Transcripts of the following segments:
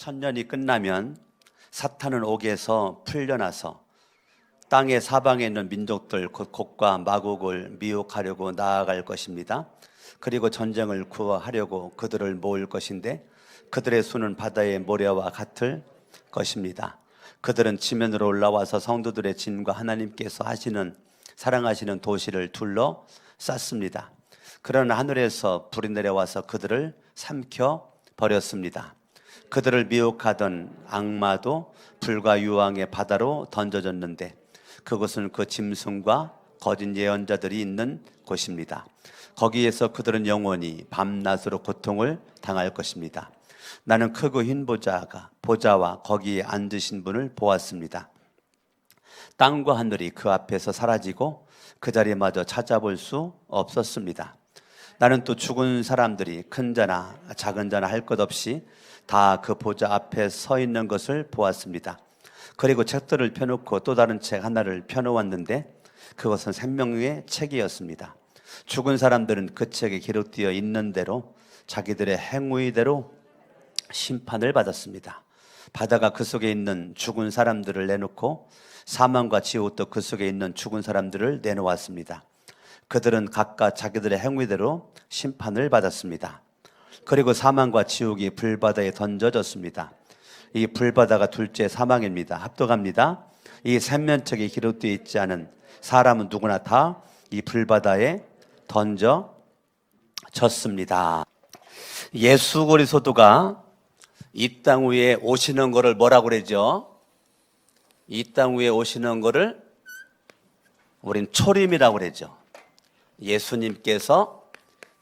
천년이 끝나면 사탄은 옥에서 풀려나서 땅의 사방에 있는 민족들 곧 곡과 마곡을 미혹하려고 나아갈 것입니다. 그리고 전쟁을 구하려고 그들을 모을 것인데 그들의 수는 바다의 모래와 같을 것입니다. 그들은 지면으로 올라와서 성도들의 진과 하나님께서 사랑하시는 도시를 둘러 쌌습니다. 그러나 하늘에서 불이 내려와서 그들을 삼켜 버렸습니다. 그들을 미혹하던 악마도 불과 유황의 바다로 던져졌는데 그곳은 그 짐승과 거짓 예언자들이 있는 곳입니다. 거기에서 그들은 영원히 밤낮으로 고통을 당할 것입니다. 나는 크고 흰 보좌와 거기에 앉으신 분을 보았습니다. 땅과 하늘이 그 앞에서 사라지고 그 자리마저 찾아볼 수 없었습니다. 나는 또 죽은 사람들이 큰 자나 작은 자나 할 것 없이 다 그 보좌 앞에 서 있는 것을 보았습니다. 그리고 책들을 펴놓고 또 다른 책 하나를 펴놓았는데 그것은 생명의 책이었습니다. 죽은 사람들은 그 책에 기록되어 있는 대로 자기들의 행위대로 심판을 받았습니다. 바다가 그 속에 있는 죽은 사람들을 내놓고 사망과 지옥도 그 속에 있는 죽은 사람들을 내놓았습니다. 그들은 각각 자기들의 행위대로 심판을 받았습니다. 그리고 사망과 지옥이 불바다에 던져졌습니다. 이 불바다가 둘째 사망입니다. 합독합니다. 이 생명책에 기록되어 있지 않은 사람은 누구나 다 이 불바다에 던져졌습니다. 예수 그리스도가 이 땅 위에 오시는 것을 뭐라고 그러죠? 이 땅 위에 오시는 것을 우린 초림이라고 그러죠. 예수님께서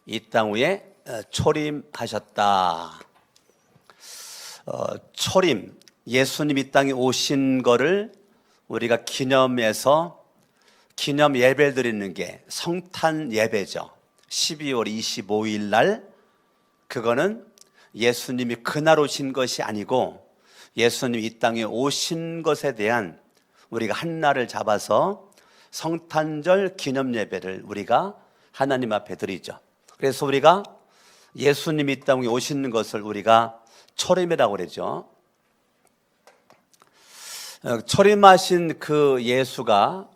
이 땅 위에 초림하셨다. 초림, 예수님 이 땅에 오신 거를 우리가 기념해서 기념 예배를 드리는 게 성탄 예배죠. 12월 25일 날 그거는 예수님이 그날 오신 것이 아니고 예수님이 이 땅에 오신 것에 대한 우리가 한 날을 잡아서 성탄절 기념 예배를 우리가 하나님 앞에 드리죠. 그래서 우리가 예수님이 이 땅에 오시는 것을 우리가 초림이라고 그러죠. 초림하신 그 예수가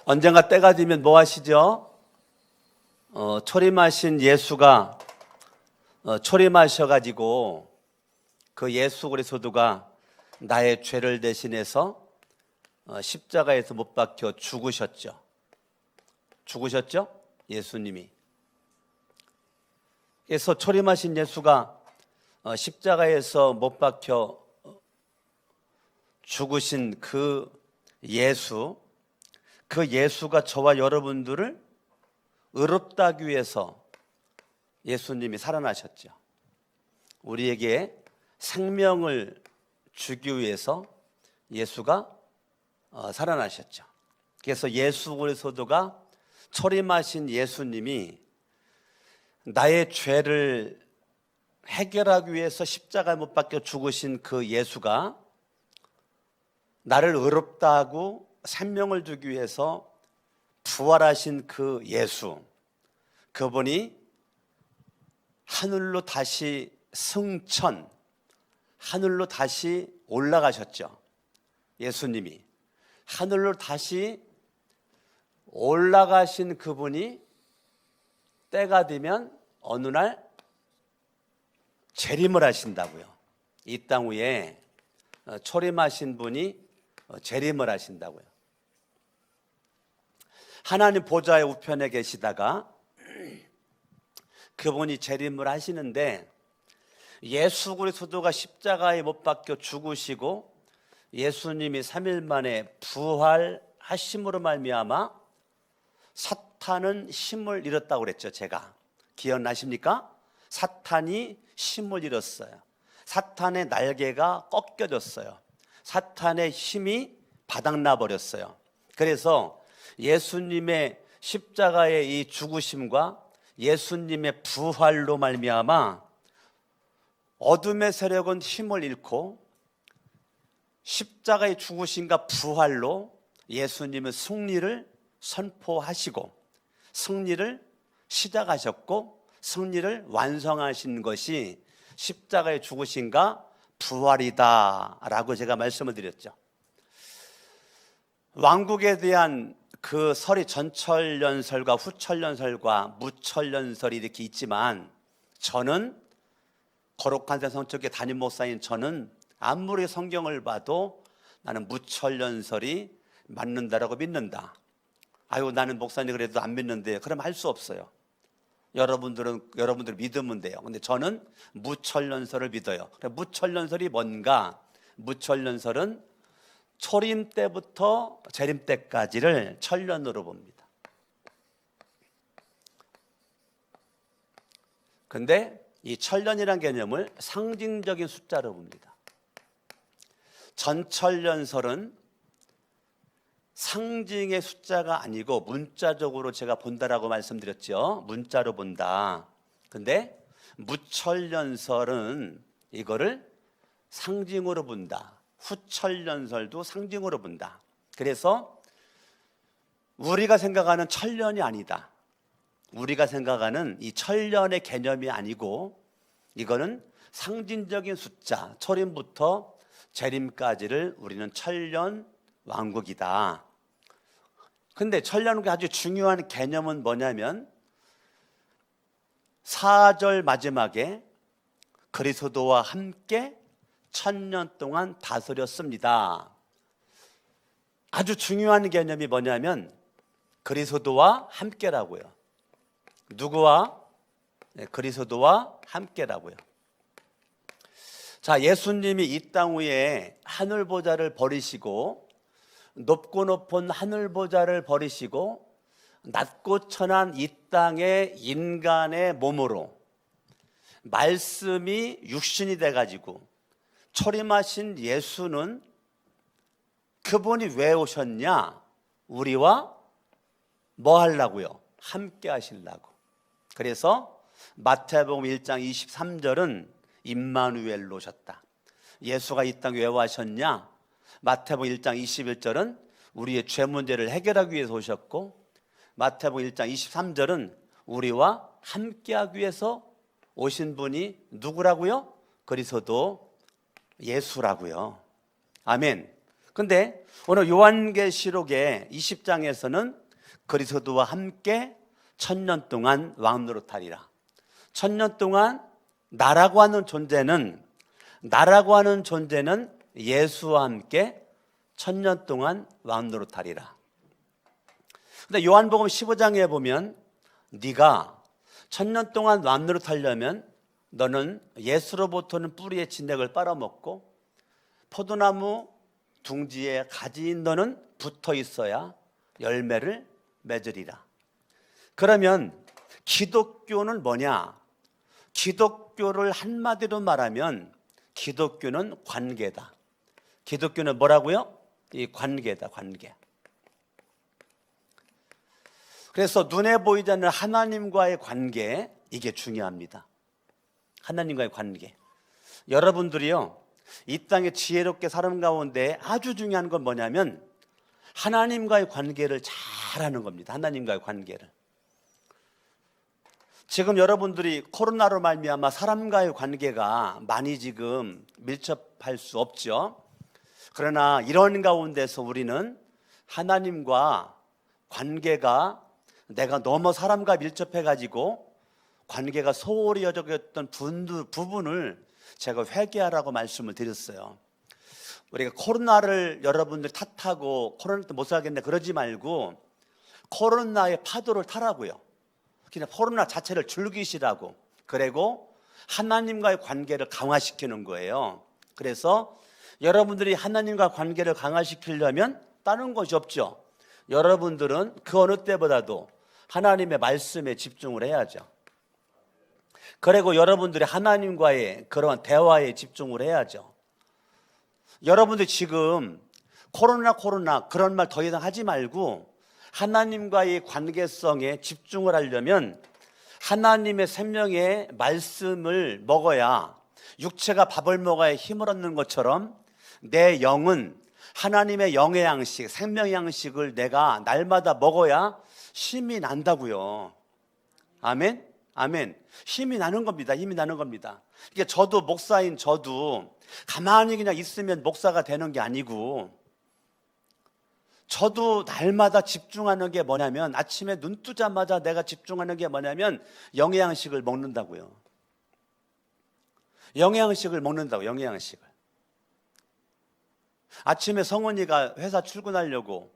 언젠가 때가 되면 뭐 하시죠? 초림하신 예수가 초림하셔가지고 그 예수 그리스도가 나의 죄를 대신해서 십자가에서 못 박혀 죽으셨죠. 죽으셨죠? 예수님이. 그래서 초림하신 예수가 십자가에서 못 박혀 죽으신 그 예수가 저와 여러분들을 의롭다 하기 위해서 예수님이 살아나셨죠. 우리에게 생명을 주기 위해서 예수가 살아나셨죠. 그래서 예수 그리스도가 초림하신 예수님이 나의 죄를 해결하기 위해서 십자가에 못 박혀 죽으신 그 예수가 나를 의롭다 하고 생명을 주기 위해서 부활하신 그 예수, 그분이 하늘로 다시 하늘로 다시 올라가셨죠. 예수님이 하늘로 다시 올라가신 그분이 때가 되면 어느 날 재림을 하신다고요. 이 땅 위에 초림하신 분이 재림을 하신다고요. 하나님 보좌의 우편에 계시다가 그분이 재림을 하시는데 예수 그리스도가 십자가에 못 박혀 죽으시고 예수님이 3일 만에 부활하심으로 말미암아 사탄은 힘을 잃었다고 그랬죠. 제가 기억나십니까? 사탄이 힘을 잃었어요. 사탄의 날개가 꺾여졌어요. 사탄의 힘이 바닥나 버렸어요. 그래서 예수님의 십자가의 이 죽으심과 예수님의 부활로 말미암아 어둠의 세력은 힘을 잃고 십자가의 죽으심과 부활로 예수님은 승리를 선포하시고 승리를 시작하셨고 승리를 완성하신 것이 십자가의 죽으심과 부활이다라고 제가 말씀을 드렸죠. 왕국에 대한 그 설이 전철연설과 후철연설과 무철연설이 이렇게 있지만, 저는 거룩한 데 성적교 담임 목사인 저는 아무리 성경을 봐도 나는 무철연설이 맞는다라고 믿는다. 아유, 나는 목사님 그래도 안 믿는데, 그럼 할 수 없어요. 여러분들 믿으면 돼요. 근데 저는 무철연설을 믿어요. 무철연설이 뭔가? 무철연설은 초림 때부터 재림 때까지를 철년으로 봅니다. 근데 이 철년이라는 개념을 상징적인 숫자로 봅니다. 전철연설은 상징의 숫자가 아니고 문자적으로 제가 본다라고 말씀드렸죠. 문자로 본다. 근데 무철연설은 이거를 상징으로 본다. 후철연설도 상징으로 본다. 그래서 우리가 생각하는 철년이 아니다. 우리가 생각하는 이 철년의 개념이 아니고, 이거는 상징적인 숫자, 초림부터 재림까지를 우리는 철년 왕국이다. 근데 철년국의 아주 중요한 개념은 뭐냐면, 4절 마지막에 그리스도와 함께 1000년 동안 다스렸습니다. 아주 중요한 개념이 뭐냐면 그리스도와 함께라고요. 누구와? 그리스도와 함께라고요. 자, 예수님이 이 땅 위에 하늘보좌를 버리시고, 높고 높은 하늘보좌를 버리시고 낮고 천한 이 땅의 인간의 몸으로 말씀이 육신이 돼가지고 초림하신 예수는, 그분이 왜 오셨냐? 우리와 뭐 하려고요? 함께 하시려고. 그래서 마태복음 1장 23절은 임마누엘로 오셨다. 예수가 이 땅에 왜 와셨냐? 마태복음 1장 21절은 우리의 죄 문제를 해결하기 위해서 오셨고, 마태복음 1장 23절은 우리와 함께하기 위해서 오신 분이 누구라고요? 그리스도 예수라고요. 아멘. 근데 오늘 요한계시록의 20장에서는 그리스도와 함께 1000년 동안 왕노릇하리라. 1000년 동안 나라고 하는 존재는 예수와 함께 1000년 동안 왕노릇하리라. 근데 요한복음 15장에 보면, 네가 1000년 동안 왕노릇하려면 너는 예수로부터는 뿌리의 진액을 빨아먹고 포도나무 둥지에 가지인 너는 붙어 있어야 열매를 맺으리라. 그러면 기독교는 뭐냐? 기독교를 한마디로 말하면 기독교는 관계다. 기독교는 뭐라고요? 이 관계다, 관계. 그래서 눈에 보이지 않는 하나님과의 관계, 이게 중요합니다. 하나님과의 관계. 여러분들이요, 이 땅에 지혜롭게 사는 가운데 아주 중요한 건 뭐냐면 하나님과의 관계를 잘하는 겁니다. 하나님과의 관계를. 지금 여러분들이 코로나로 말미암아 사람과의 관계가 많이 지금 밀접할 수 없죠. 그러나 이런 가운데서 우리는 하나님과 관계가, 내가 너무 사람과 밀접해가지고 관계가 소홀히 여겨졌던 부분을 제가 회개하라고 말씀을 드렸어요. 우리가 코로나를 여러분들 탓하고 코로나 때 못 살겠네 그러지 말고 코로나의 파도를 타라고요. 그냥 코로나 자체를 즐기시라고. 그리고 하나님과의 관계를 강화시키는 거예요. 그래서 여러분들이 하나님과 관계를 강화시키려면 다른 것이 없죠. 여러분들은 그 어느 때보다도 하나님의 말씀에 집중을 해야죠. 그리고 여러분들이 하나님과의 그런 대화에 집중을 해야죠. 여러분들 지금 코로나 그런 말 더 이상 하지 말고 하나님과의 관계성에 집중을 하려면 하나님의 생명의 말씀을 먹어야, 육체가 밥을 먹어야 힘을 얻는 것처럼 내 영은 하나님의 영의 양식, 생명의 양식을 내가 날마다 먹어야 힘이 난다고요. 아멘? 아멘. 힘이 나는 겁니다. 힘이 나는 겁니다. 이게 저도 목사인 저도 가만히 그냥 있으면 목사가 되는 게 아니고, 저도 날마다 집중하는 게 뭐냐면, 아침에 눈 뜨자마자 내가 집중하는 게 뭐냐면 영양식을 먹는다고요. 영양식을 먹는다고, 영양식을. 아침에 성원이가 회사 출근하려고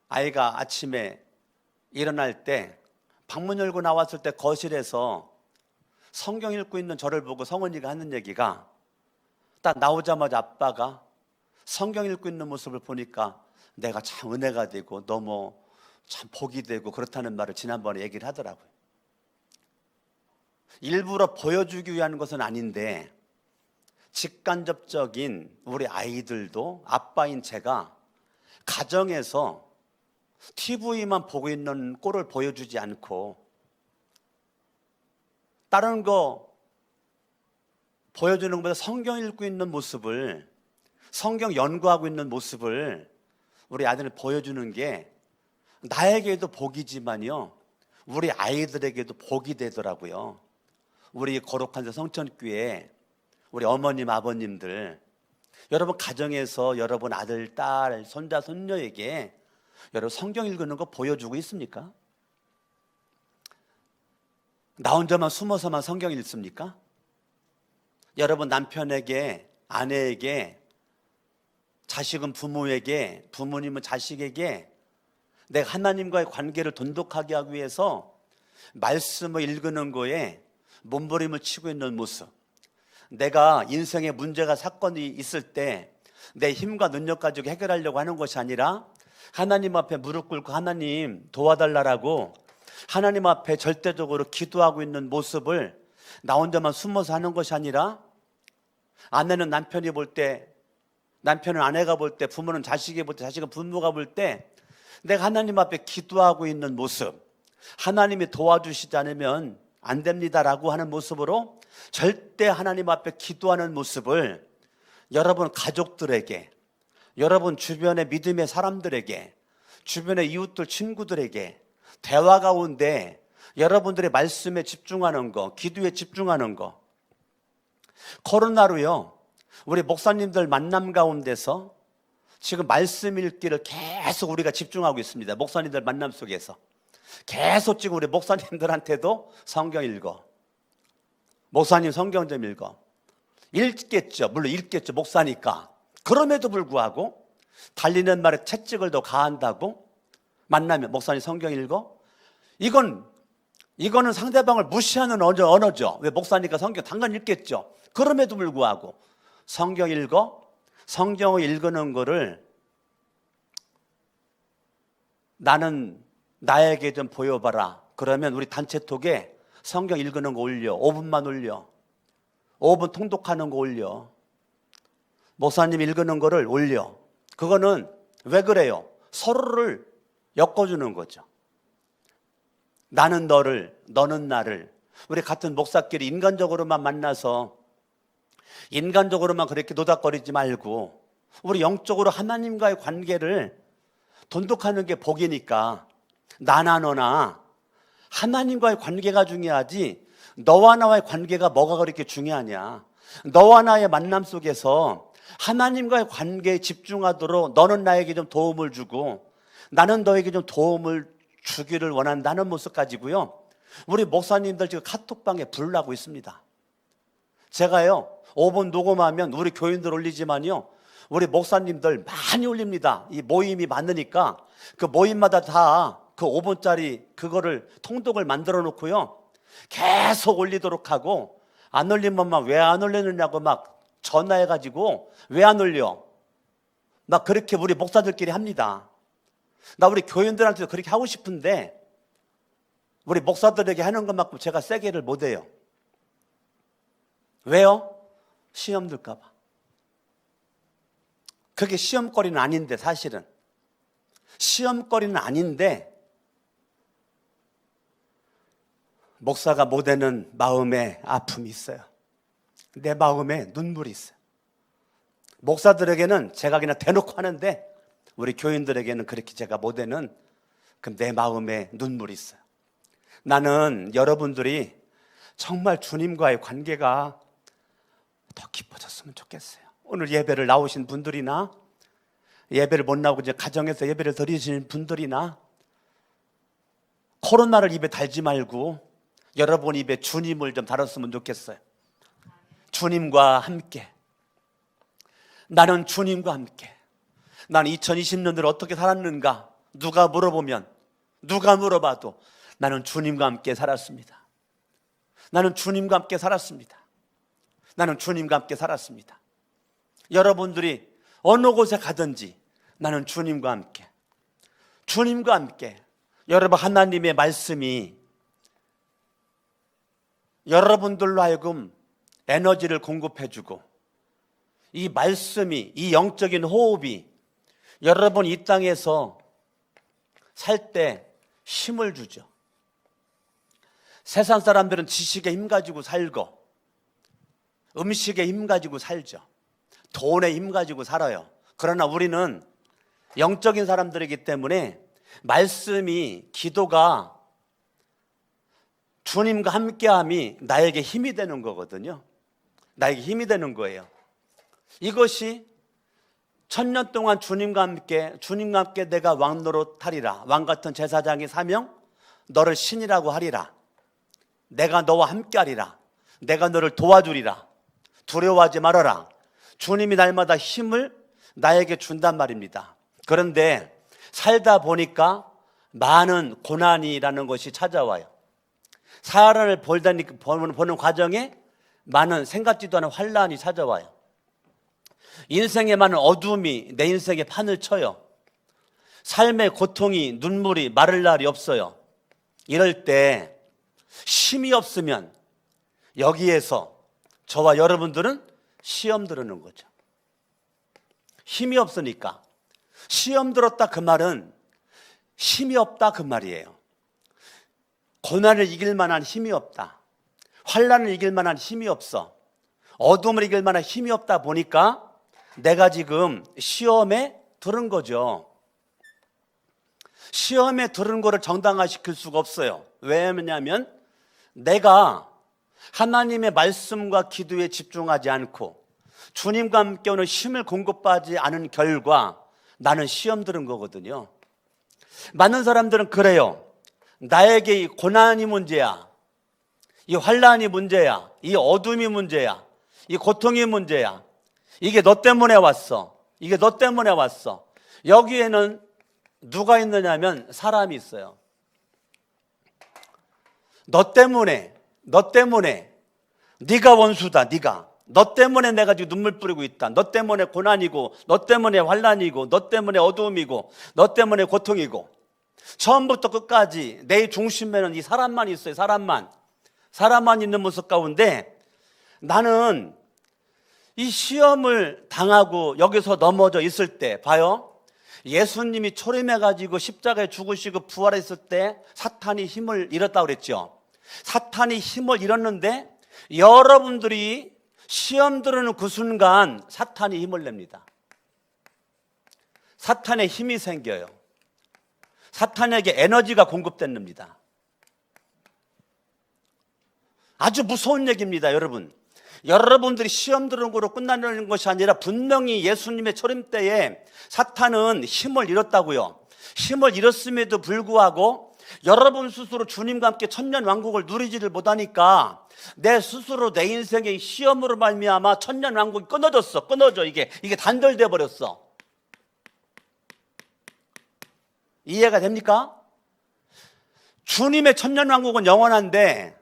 아이가 아침에 일어날 때 방문 열고 나왔을 때 거실에서 성경 읽고 있는 저를 보고 성원이가 하는 얘기가, 딱 나오자마자 아빠가 성경 읽고 있는 모습을 보니까 내가 참 은혜가 되고 너무 참 복이 되고 그렇다는 말을 지난번에 얘기를 하더라고요. 일부러 보여주기 위한 것은 아닌데, 직간접적인 우리 아이들도 아빠인 제가 가정에서 TV만 보고 있는 꼴을 보여주지 않고 다른 거 보여주는 것보다 성경 읽고 있는 모습을, 성경 연구하고 있는 모습을 우리 아들을 보여주는 게 나에게도 복이지만요, 우리 아이들에게도 복이 되더라고요. 우리 거룩한 성천교회 우리 어머님 아버님들, 여러분 가정에서 여러분 아들, 딸, 손자, 손녀에게 여러분 성경 읽는 거 보여주고 있습니까? 나 혼자만 숨어서만 성경 읽습니까? 여러분 남편에게, 아내에게, 자식은 부모에게, 부모님은 자식에게 내가 하나님과의 관계를 돈독하게 하기 위해서 말씀을 읽는 거에 몸부림을 치고 있는 모습, 내가 인생에 문제가 사건이 있을 때 내 힘과 능력 가지고 해결하려고 하는 것이 아니라 하나님 앞에 무릎 꿇고 하나님 도와달라고 하나님 앞에 절대적으로 기도하고 있는 모습을 나 혼자만 숨어서 하는 것이 아니라, 아내는 남편이 볼 때, 남편은 아내가 볼 때, 부모는 자식이 볼 때, 자식은 부모가 볼 때 내가 하나님 앞에 기도하고 있는 모습, 하나님이 도와주시지 않으면 안 됩니다라고 하는 모습으로 절대 하나님 앞에 기도하는 모습을 여러분 가족들에게, 여러분 주변의 믿음의 사람들에게, 주변의 이웃들, 친구들에게 대화 가운데 여러분들의 말씀에 집중하는 거, 기도에 집중하는 거. 코로나로요, 우리 목사님들 만남 가운데서 지금 말씀 읽기를 계속 우리가 집중하고 있습니다. 목사님들 만남 속에서 계속 지금 우리 목사님들한테도 성경 읽어, 목사님 성경 좀 읽어, 읽겠죠. 물론 읽겠죠, 목사니까. 그럼에도 불구하고 달리는 말에 채찍을 더 가한다고 만나면 목사님 성경 읽어? 이거는 상대방을 무시하는 언어죠. 왜? 목사니까 성경 당연히 읽겠죠. 그럼에도 불구하고 성경 읽어? 성경을 읽는 거를 나는 나에게 좀 보여봐라. 그러면 우리 단체톡에 성경 읽는 거 올려. 5분만 올려. 5분 통독하는 거 올려. 목사님 읽는 거를 올려. 그거는 왜 그래요? 서로를 엮어주는 거죠. 나는 너를, 너는 나를. 우리 같은 목사끼리 인간적으로만 만나서 인간적으로만 그렇게 노닥거리지 말고 우리 영적으로 하나님과의 관계를 돈독하는 게 복이니까, 나나 너나 하나님과의 관계가 중요하지 너와 나와의 관계가 뭐가 그렇게 중요하냐. 너와 나의 만남 속에서 하나님과의 관계에 집중하도록 너는 나에게 좀 도움을 주고 나는 너에게 좀 도움을 주기를 원한다는 모습 가지고요, 우리 목사님들 지금 카톡방에 불나고 있습니다. 제가요 5분 녹음하면 우리 교인들 올리지만요, 우리 목사님들 많이 올립니다. 이 모임이 많으니까 그 모임마다 다 그 5분짜리 그거를 통독을 만들어 놓고요 계속 올리도록 하고, 안 올리면 막 왜 안 올리느냐고 막 전화해가지고 왜 안 올려? 막 그렇게 우리 목사들끼리 합니다. 나 우리 교인들한테도 그렇게 하고 싶은데 우리 목사들에게 하는 것만큼 제가 세게를 못해요. 왜요? 시험 들까 봐. 그게 시험거리는 아닌데, 사실은 시험거리는 아닌데 목사가 못되는 마음에 아픔이 있어요. 내 마음에 눈물이 있어요. 목사들에게는 제가 그냥 대놓고 하는데 우리 교인들에게는 그렇게 제가 못되는 내 마음에 눈물이 있어요. 나는 여러분들이 정말 주님과의 관계가 더 깊어졌으면 좋겠어요. 오늘 예배를 나오신 분들이나 예배를 못 나오고 이제 가정에서 예배를 드리시는 분들이나 코로나를 입에 달지 말고 여러분 입에 주님을 좀 달았으면 좋겠어요. 주님과 함께. 나는 주님과 함께. 나는 2020년을 어떻게 살았는가? 누가 물어봐도 나는 주님과 함께 살았습니다. 나는 주님과 함께 살았습니다. 나는 주님과 함께 살았습니다. 여러분들이 어느 곳에 가든지 나는 주님과 함께. 주님과 함께. 여러분 하나님의 말씀이 여러분들로 하여금 에너지를 공급해주고 이 말씀이, 이 영적인 호흡이 여러분 이 땅에서 살 때 힘을 주죠. 세상 사람들은 지식에 힘 가지고 살고 음식에 힘 가지고 살죠. 돈에 힘 가지고 살아요. 그러나 우리는 영적인 사람들이기 때문에 말씀이, 기도가 주님과 함께함이 나에게 힘이 되는 거거든요. 나에게 힘이 되는 거예요. 이것이 1000년 동안 주님과 함께 내가 왕 노릇하리라. 왕 같은 제사장의 사명, 너를 신이라고 하리라. 내가 너와 함께하리라. 내가 너를 도와주리라. 두려워하지 말아라. 주님이 날마다 힘을 나에게 준단 말입니다. 그런데 살다 보니까 많은 고난이라는 것이 찾아와요. 사람을 보는 과정에 많은 생각지도 않은 환란이 찾아와요. 인생에 많은 어둠이 내 인생에 판을 쳐요. 삶의 고통이, 눈물이 마를 날이 없어요. 이럴 때 힘이 없으면 여기에서 저와 여러분들은 시험 들었는 거죠. 힘이 없으니까. 시험 들었다 그 말은 힘이 없다 그 말이에요. 고난을 이길 만한 힘이 없다. 환난을 이길 만한 힘이 없어. 어둠을 이길 만한 힘이 없다 보니까 내가 지금 시험에 들은 거죠. 시험에 들은 거를 정당화시킬 수가 없어요. 왜냐하면 내가 하나님의 말씀과 기도에 집중하지 않고 주님과 함께 오는 힘을 공급받지 않은 결과 나는 시험 들은 거거든요. 많은 사람들은 그래요. 나에게 이 고난이 문제야. 이 환난이 문제야. 이 어둠이 문제야. 이 고통이 문제야. 이게 너 때문에 왔어. 이게 너 때문에 왔어. 여기에는 누가 있느냐면 사람이 있어요. 너 때문에 네가 원수다. 네가 너 때문에 내가 지금 눈물 뿌리고 있다. 너 때문에 고난이고 너 때문에 환난이고 너 때문에 어두움이고 너 때문에 고통이고 처음부터 끝까지 내 중심에는 이 사람만 있어요. 사람만 있는 모습 가운데 나는 이 시험을 당하고 여기서 넘어져 있을 때 봐요. 예수님이 초림해가지고 십자가에 죽으시고 부활했을 때 사탄이 힘을 잃었다고 그랬죠. 사탄이 힘을 잃었는데 여러분들이 시험 들어오는 그 순간 사탄이 힘을 냅니다. 사탄의 힘이 생겨요. 사탄에게 에너지가 공급됩니다. 아주 무서운 얘기입니다, 여러분. 여러분들이 시험 들은 거로 끝나는 것이 아니라 분명히 예수님의 초림 때에 사탄은 힘을 잃었다고요. 힘을 잃었음에도 불구하고 여러분 스스로 주님과 함께 천년왕국을 누리지를 못하니까 내 스스로 내 인생의 시험으로 말미암아 천년왕국이 끊어져. 이게 단절돼 버렸어. 이해가 됩니까? 주님의 천년왕국은 영원한데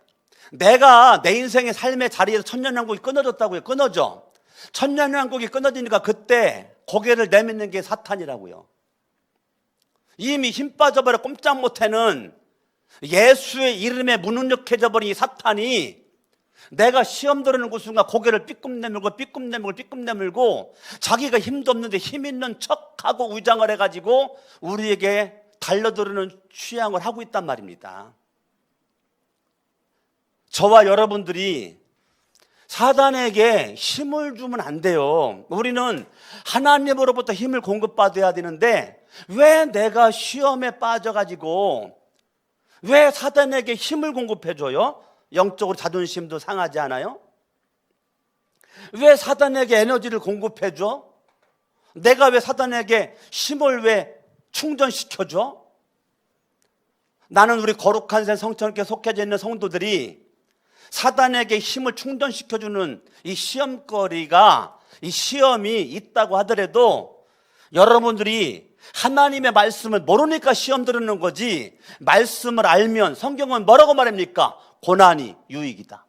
내가 내 인생의 삶의 자리에서 천년왕국이 끊어졌다고요. 끊어져. 천년왕국이 끊어지니까 그때 고개를 내미는 게 사탄이라고요. 이미 힘 빠져버려 꼼짝 못하는 예수의 이름에 무능력해져 버린 이 사탄이 내가 시험 들어오는 그 순간 고개를 삐끔 내밀고 자기가 힘도 없는데 힘 있는 척하고 위장을 해가지고 우리에게 달려들는 취향을 하고 있단 말입니다. 저와 여러분들이 사단에게 힘을 주면 안 돼요. 우리는 하나님으로부터 힘을 공급받아야 되는데 왜 내가 시험에 빠져가지고 왜 사단에게 힘을 공급해줘요? 영적으로 자존심도 상하지 않아요? 왜 사단에게 에너지를 공급해줘? 내가 왜 사단에게 힘을 왜 충전시켜줘? 나는 우리 거룩한 새 성천교회 속해져 있는 성도들이 사단에게 힘을 충전시켜주는 이 시험거리가, 이 시험이 있다고 하더라도 여러분들이 하나님의 말씀을 모르니까 시험 들는 거지, 말씀을 알면 성경은 뭐라고 말합니까? 고난이 유익이다.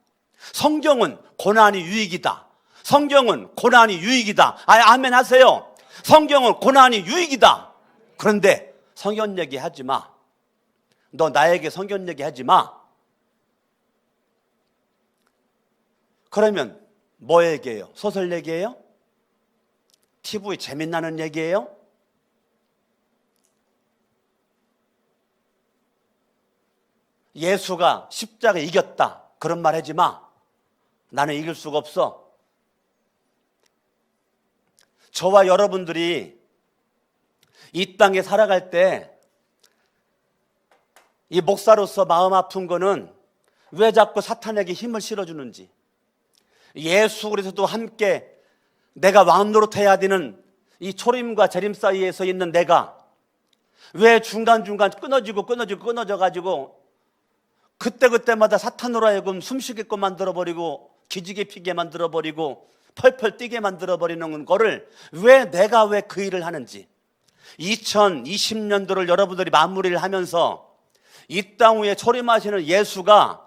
성경은 고난이 유익이다. 성경은 고난이 유익이다. 아멘 하세요. 성경은 고난이 유익이다. 그런데 성경 얘기하지 마. 너 나에게 성경 얘기하지 마. 그러면 뭐 얘기해요? 소설 얘기해요? TV에 재미나는 얘기예요? 예수가 십자가에 이겼다, 그런 말 하지 마. 나는 이길 수가 없어. 저와 여러분들이 이 땅에 살아갈 때 이 목사로서 마음 아픈 거는 왜 자꾸 사탄에게 힘을 실어주는지, 예수 그리스도도 함께 내가 왕 노릇해야 되는 이 초림과 재림 사이에서 있는 내가 왜 중간중간 끊어져가지고 그때마다 사탄으로 하여금 숨쉬게끔 만들어버리고 기지개 피게 만들어버리고 펄펄 뛰게 만들어버리는 거를 왜 내가 왜 그 일을 하는지, 2020년도를 여러분들이 마무리를 하면서 이 땅 위에 초림하시는 예수가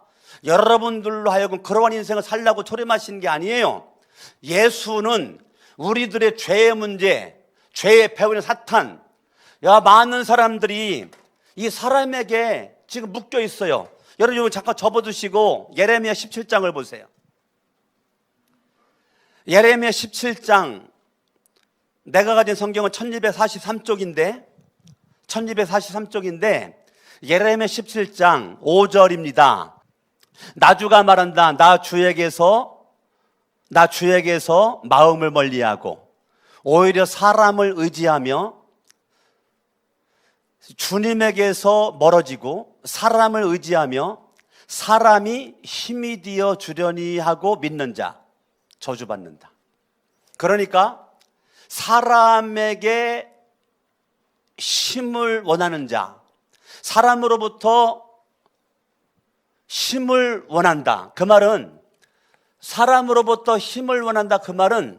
여러분들로 하여금 그러한 인생을 살라고 초림하신 게 아니에요. 예수는 우리들의 죄의 문제, 죄의 배후인 사탄, 많은 사람들이 이 사람에게 지금 묶여 있어요. 여러분 잠깐 접어두시고 예레미야 17장을 보세요. 예레미야 17장, 내가 가진 성경은 1243쪽인데 예레미야 17장 5절입니다. 나주가 말한다. 나 주에게서 마음을 멀리하고 오히려 사람을 의지하며 주님에게서 멀어지고 사람을 의지하며 사람이 힘이 되어 주려니 하고 믿는 자 저주받는다. 그러니까 사람에게 힘을 원하는 자, 사람으로부터 힘을 원한다. 그 말은, 사람으로부터 힘을 원한다 그 말은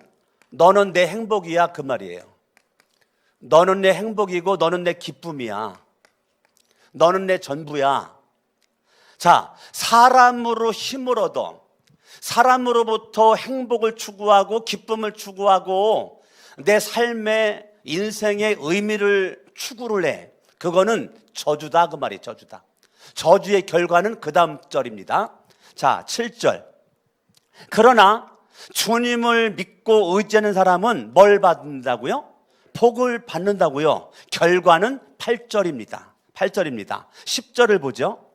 너는 내 행복이야 그 말이에요. 너는 내 행복이고 너는 내 기쁨이야. 너는 내 전부야. 자, 사람으로 힘을 얻어 사람으로부터 행복을 추구하고 기쁨을 추구하고 내 삶의 인생의 의미를 추구를 해. 그거는 저주다 그 말이에요. 저주다. 저주의 결과는 그 다음 절입니다. 자, 7절. 그러나 주님을 믿고 의지하는 사람은 뭘 받는다고요? 복을 받는다고요. 결과는 8절입니다. 10절을 보죠.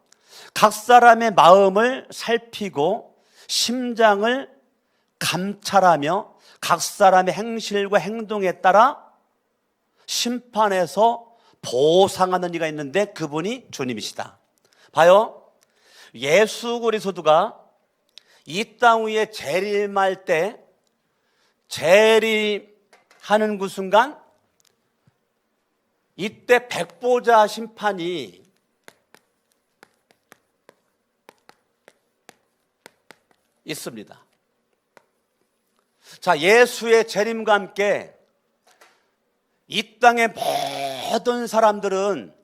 각 사람의 마음을 살피고 심장을 감찰하며 각 사람의 행실과 행동에 따라 심판에서 보상하는 이가 있는데 그분이 주님이시다. 봐요. 예수 그리스도가 이 땅 위에 재림할 때 재림하는 그 순간 이때 백보자 심판이 있습니다. 자, 예수의 재림과 함께 이 땅의 모든 사람들은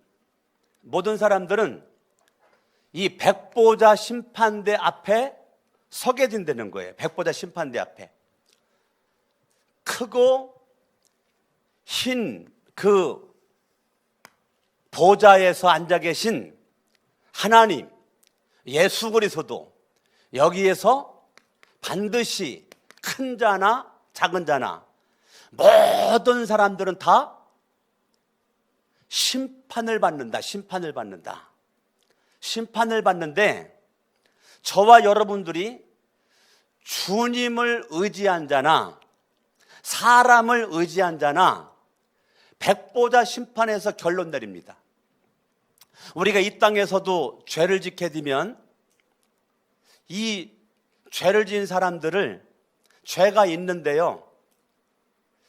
이 백보자 심판대 앞에 서게 된다는 거예요. 백보자 심판대 앞에 크고 흰 그 보좌에서 앉아 계신 하나님 예수 그리스도, 여기에서 반드시 큰 자나 작은 자나 모든 사람들은 다 심판을 받는다. 심판을 받는데 저와 여러분들이 주님을 의지한 자나 사람을 의지한 자나 백보자 심판에서 결론 내립니다. 우리가 이 땅에서도 죄를 짓게 되면 이 죄를 지은 사람들을 죄가 있는데요.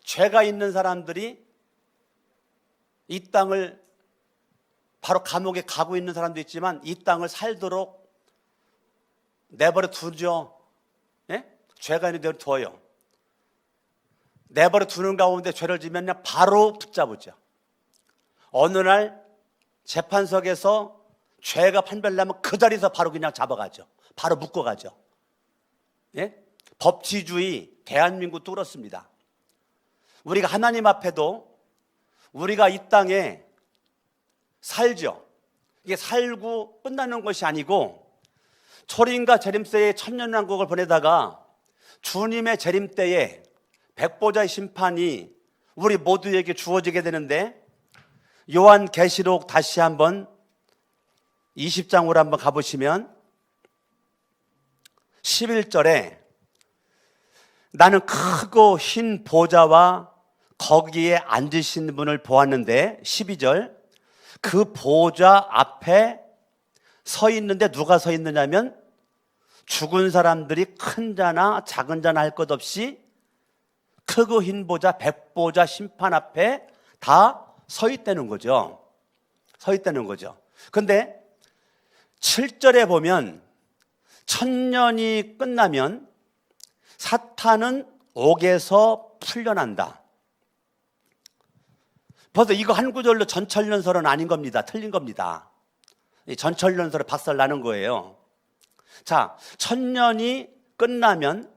죄가 있는 사람들이 이 땅을 바로 감옥에 가고 있는 사람도 있지만 이 땅을 살도록 내버려 두죠. 예? 죄가 있는 데로 둬요. 내버려 두는 가운데 죄를 지면 그냥 바로 붙잡으죠. 어느 날 재판석에서 죄가 판별나면 그 자리에서 바로 그냥 잡아가죠. 바로 묶어가죠. 예? 법치주의 대한민국도 그렇습니다. 우리가 하나님 앞에도 우리가 이 땅에 살죠. 이게 살고 끝나는 것이 아니고 초림과 재림때에 천년왕국을 보내다가 주님의 재림때에 백보자의 심판이 우리 모두에게 주어지게 되는데 요한계시록 다시 한번 20장으로 한번 가보시면 11절에 나는 크고 흰 보좌와 거기에 앉으신 분을 보았는데 12절 그 보좌 앞에 서 있는데 누가 서 있느냐면 죽은 사람들이 큰 자나 작은 자나 할 것 없이 크고 흰 보좌 백보좌 심판 앞에 다 서 있다는 거죠. 서 있다는 거죠. 근데 7절에 보면 천년이 끝나면 사탄은 옥에서 풀려난다. 벌써 이거 한 구절로 전철연설은 아닌 겁니다. 틀린 겁니다. 전철연설에 박살나는 거예요. 자, 천년이 끝나면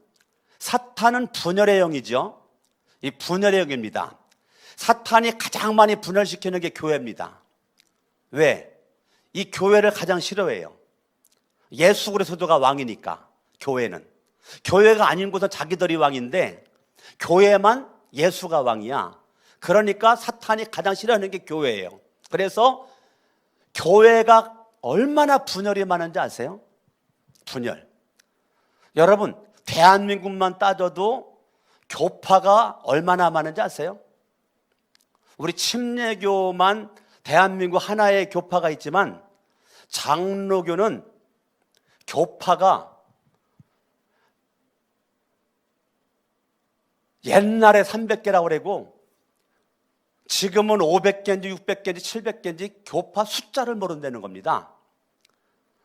사탄은 분열의 영이죠. 이 분열의 영입니다. 사탄이 가장 많이 분열시키는 게 교회입니다. 왜? 이 교회를 가장 싫어해요. 예수 그리스도가 왕이니까. 교회는 교회가 아닌 곳은 자기들이 왕인데 교회만 예수가 왕이야. 그러니까 사탄이 가장 싫어하는 게 교회예요. 그래서 교회가 얼마나 분열이 많은지 아세요? 분열. 여러분, 대한민국만 따져도 교파가 얼마나 많은지 아세요? 우리 침례교만 대한민국 하나의 교파가 있지만 장로교는 교파가 옛날에 300개라고 그러고 지금은 500개인지 600개인지 700개인지 교파 숫자를 모른다는 겁니다.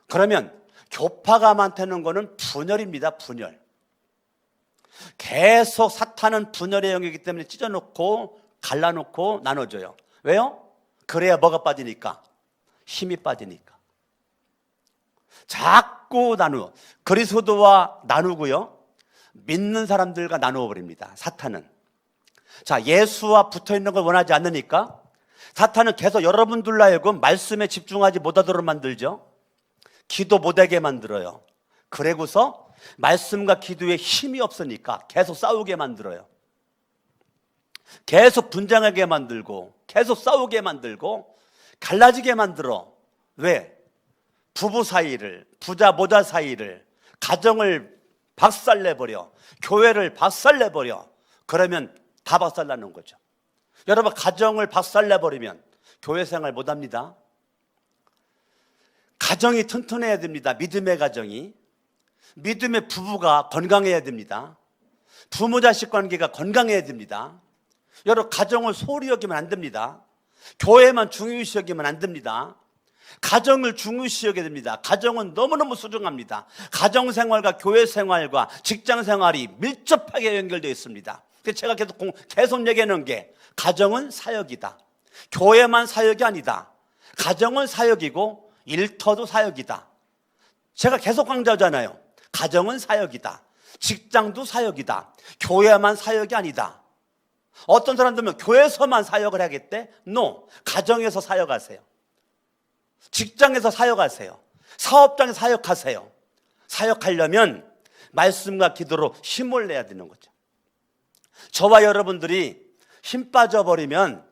그러면 교파가 많다는 거는 분열입니다. 분열. 계속 사탄은 분열의 영이기 때문에 찢어놓고 갈라놓고 나눠줘요. 왜요? 그래야 뭐가 빠지니까? 힘이 빠지니까. 자꾸 나누어. 그리스도와 나누고요. 믿는 사람들과 나누어 버립니다. 사탄은. 자, 예수와 붙어있는 걸 원하지 않으니까 사탄은 계속 여러분들로 하여금 말씀에 집중하지 못하도록 만들죠. 기도 못하게 만들어요. 그래고서 말씀과 기도에 힘이 없으니까 계속 싸우게 만들어요. 계속 분쟁하게 만들고 계속 싸우게 만들고 갈라지게 만들어. 왜? 부부 사이를, 부자 모자 사이를, 가정을 박살내버려, 교회를 박살내버려. 그러면 다 박살나는 거죠. 여러분, 가정을 박살내버리면 교회 생활 못합니다. 가정이 튼튼해야 됩니다. 믿음의 가정이. 믿음의 부부가 건강해야 됩니다. 부모 자식 관계가 건강해야 됩니다. 여러분, 가정을 소홀히 여기면 안 됩니다. 교회만 중요시 여기면 안 됩니다. 가정을 중요시 여겨야 됩니다. 가정은 너무너무 소중합니다. 가정생활과 교회생활과 직장생활이 밀접하게 연결되어 있습니다. 그래서 제가 계속 얘기하는 게 가정은 사역이다. 교회만 사역이 아니다. 가정은 사역이고 일터도 사역이다. 제가 계속 강조하잖아요. 가정은 사역이다. 직장도 사역이다. 교회만 사역이 아니다. 어떤 사람들은 교회에서만 사역을 하겠대? No. 가정에서 사역하세요. 직장에서 사역하세요. 사업장에서 사역하세요. 사역하려면 말씀과 기도로 힘을 내야 되는 거죠. 저와 여러분들이 힘 빠져버리면,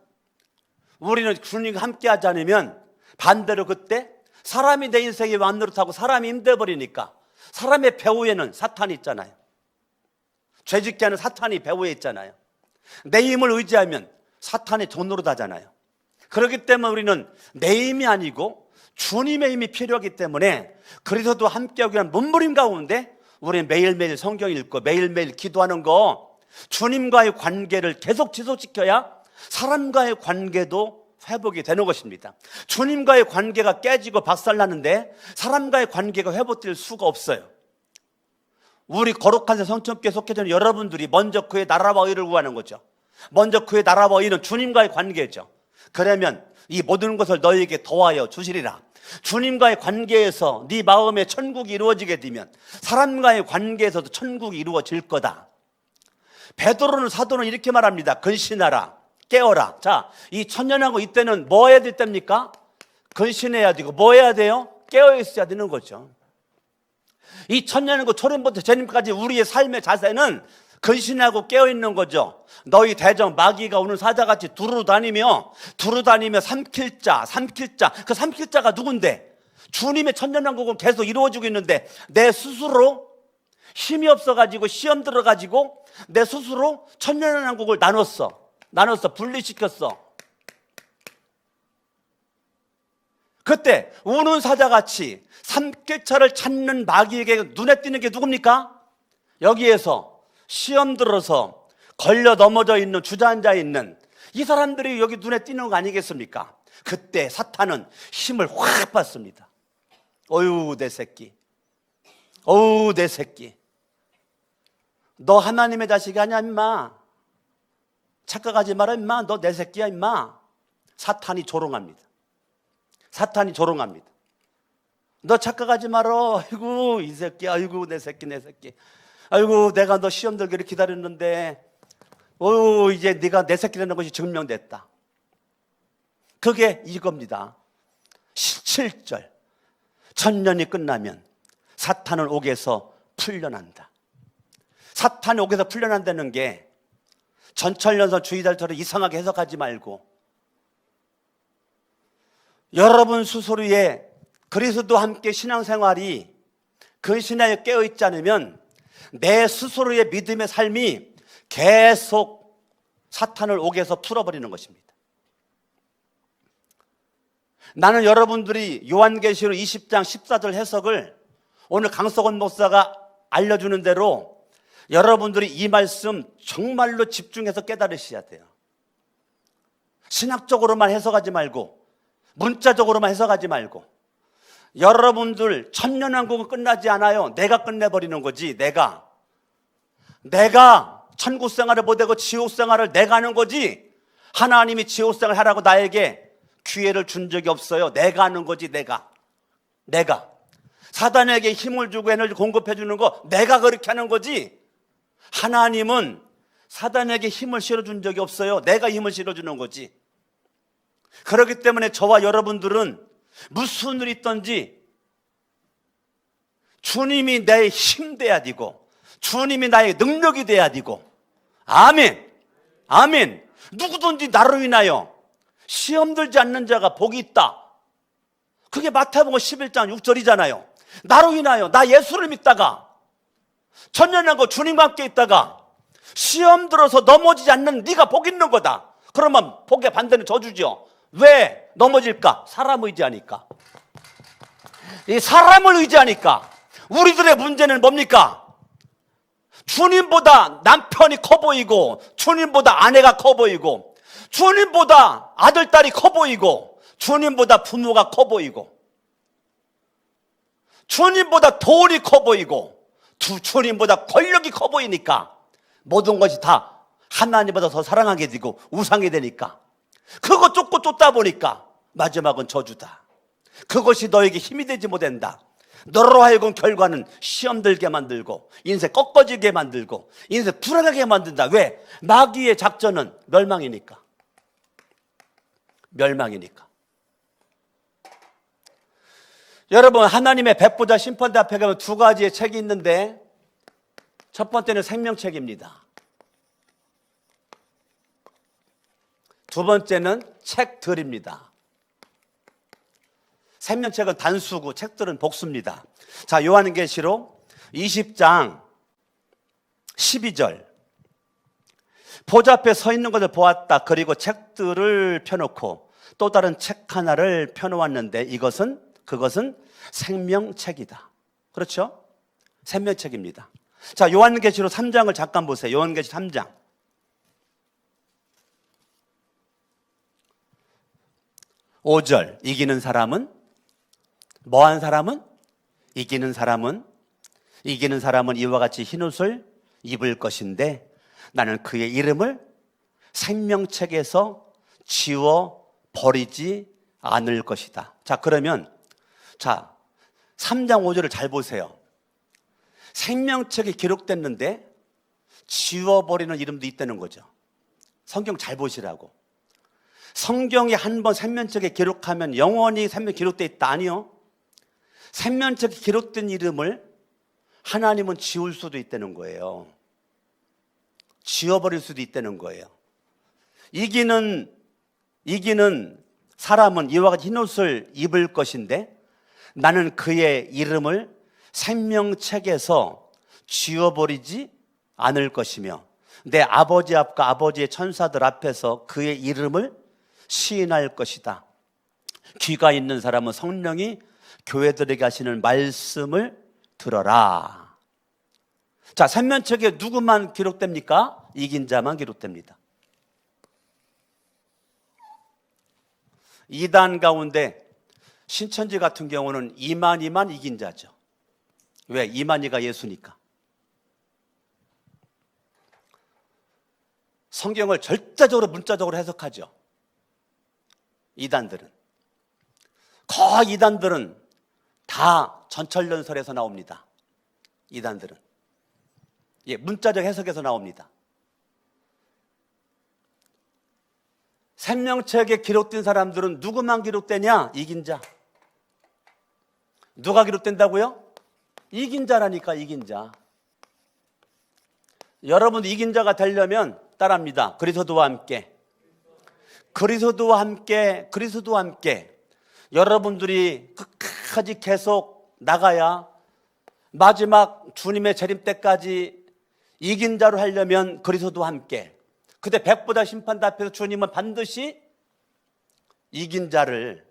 우리는 주님과 함께 하지 않으면 반대로 그때 사람이 내 인생에 완노릇하고 사람이 힘들어버리니까 사람의 배후에는 사탄이 있잖아요. 죄짓게 하는 사탄이 배후에 있잖아요. 내 힘을 의지하면 사탄이 돈 노릇하잖아요. 그렇기 때문에 우리는 내 힘이 아니고 주님의 힘이 필요하기 때문에 그리스도도 함께하기 위한 몸부림 가운데 우리는 매일매일 성경 읽고 매일매일 기도하는 거, 주님과의 관계를 계속 지속시켜야 사람과의 관계도 회복이 되는 것입니다. 주님과의 관계가 깨지고 박살나는데 사람과의 관계가 회복될 수가 없어요. 우리 거룩한 성천교회 속해지는 여러분들이 먼저 그의 나라와 의를 구하는 거죠. 먼저 그의 나라와 의는 주님과의 관계죠. 그러면 이 모든 것을 너희에게 더하여 주시리라. 주님과의 관계에서 네 마음에 천국이 이루어지게 되면 사람과의 관계에서도 천국이 이루어질 거다. 베드로는 사도는 이렇게 말합니다. 근신하라, 깨어라. 자, 이 천년하고 이때는 뭐 해야 될 때입니까? 근신해야 되고 뭐 해야 돼요? 깨어 있어야 되는 거죠. 이 천년하고 초림부터 재림까지 우리의 삶의 자세는 근신하고 깨어있는 거죠. 너희 대적 마귀가 오는 사자같이 두루 다니며 삼킬 자. 그 삼킬 자가 누군데? 주님의 천년왕국은 계속 이루어지고 있는데 내 스스로 힘이 없어가지고 시험 들어가지고 내 스스로 천년왕국을 나눴어, 분리시켰어. 그때 우는 사자같이 삼킬자를 찾는 마귀에게 눈에 띄는 게 누굽니까? 여기에서 시험 들어서 걸려 넘어져 있는 주저앉아 있는 이 사람들이 여기 눈에 띄는 거 아니겠습니까? 그때 사탄은 힘을 확 받습니다. 어유 내 새끼, 어우 내 새끼, 너 하나님의 자식이 아니야 임마. 착각하지 마라 임마. 너 내 새끼야 임마. 사탄이 조롱합니다. 사탄이 조롱합니다. 너 착각하지 마라. 아이고 이 새끼, 아이고 내 새끼. 아이고 내가 너 시험 들기를 기다렸는데 이제 네가 내 새끼라는 것이 증명됐다. 그게 이겁니다. 17절 천년이 끝나면 사탄은 옥에서 풀려난다. 사탄이 옥에서 풀려난다는 게 전철연선 주의달처럼 이상하게 해석하지 말고 여러분 스스로의 그리스도와 함께 신앙생활이 그 신앙에 깨어있지 않으면 내 스스로의 믿음의 삶이 계속 사탄을 옥에서 풀어버리는 것입니다. 나는 여러분들이 요한계시록 20장 14절 해석을 오늘 강석원 목사가 알려주는 대로 여러분들이 이 말씀 정말로 집중해서 깨달으셔야 돼요. 신학적으로만 해석하지 말고 문자적으로만 해석하지 말고 여러분들 천년왕국은 끝나지 않아요. 내가 끝내버리는 거지. 내가 천국 생활을 못하고 지옥 생활을 내가 하는 거지. 하나님이 지옥 생활 하라고 나에게 기회를 준 적이 없어요. 내가 하는 거지. 내가 사단에게 힘을 주고 에너지 공급해 주는 거 내가 그렇게 하는 거지. 하나님은 사단에게 힘을 실어준 적이 없어요. 내가 힘을 실어주는 거지. 그렇기 때문에 저와 여러분들은 무슨 일이 있든지 주님이 내 힘 돼야 되고 주님이 나의 능력이 돼야 되고. 아멘. 누구든지 나로 인하여 시험 들지 않는 자가 복이 있다. 그게 마태복음 11장 6절이잖아요. 나로 인하여 나 예수를 믿다가 천년왕국 주님과 함께 있다가 시험 들어서 넘어지지 않는 네가 복 있는 거다. 그러면 복의 반대는 저주죠. 왜 넘어질까? 사람 의지하니까. 이 사람을 의지하니까. 우리들의 문제는 뭡니까? 주님보다 남편이 커 보이고 주님보다 아내가 커 보이고 주님보다 아들, 딸이 커 보이고 주님보다 부모가 커 보이고 주님보다 돈이 커 보이고 주님보다 권력이 커 보이니까 모든 것이 다 하나님보다 더 사랑하게 되고 우상이 되니까 그거 쫓고 쫓다 보니까 마지막은 저주다. 그것이 너에게 힘이 되지 못한다. 너로 하여금 결과는 시험 들게 만들고 인생 꺾어지게 만들고 인생 불안하게 만든다. 왜? 마귀의 작전은 멸망이니까. 여러분, 하나님의 백보자 심판대 앞에 가면 두 가지의 책이 있는데 첫 번째는 생명책입니다. 두 번째는 책들입니다. 생명책은 단수고 책들은 복수입니다. 자, 요한계시록 20장 12절. 보좌 앞에 서 있는 것을 보았다. 그리고 책들을 펴놓고 또 다른 책 하나를 펴놓았는데 이것은 그것은 생명책이다. 그렇죠? 생명책입니다. 자, 요한계시록 3장을 잠깐 보세요. 요한계시록 3장. 5절. 이기는 사람은 뭐한 사람은? 이기는 사람은 이와 같이 흰옷을 입을 것인데 나는 그의 이름을 생명책에서 지워 버리지 않을 것이다. 자, 그러면 3장 5절을 잘 보세요. 생명책에 기록됐는데 지워버리는 이름도 있다는 거죠. 성경 잘 보시라고. 성경에 한번 생명책에 기록하면 영원히 생명 기록되어 있다. 아니요. 생명책에 기록된 이름을 하나님은 지울 수도 있다는 거예요. 지워버릴 수도 있다는 거예요. 이기는 사람은 이와 같이 흰옷을 입을 것인데 나는 그의 이름을 생명책에서 지워버리지 않을 것이며 내 아버지 앞과 아버지의 천사들 앞에서 그의 이름을 시인할 것이다. 귀가 있는 사람은 성령이 교회들에게 하시는 말씀을 들어라. 자, 생명책에 누구만 기록됩니까? 이긴 자만 기록됩니다. 이단 가운데 신천지 같은 경우는 이만희만 이긴 자죠. 왜? 이만희가 예수니까. 성경을 절대적으로 문자적으로 해석하죠. 이단들은. 거의 이단들은 다 전철연설에서 나옵니다. 이단들은. 문자적 해석에서 나옵니다. 생명책에 기록된 사람들은 누구만 기록되냐? 이긴 자. 누가 기록된다고요? 이긴 자라니까, 이긴 자. 여러분 이긴 자가 되려면 따라합니다. 그리스도와 함께. 여러분들이 끝까지 계속 나가야 마지막 주님의 재림 때까지 이긴 자로 하려면 그리스도와 함께. 그때 백보다 심판대 앞에서 주님은 반드시 이긴 자를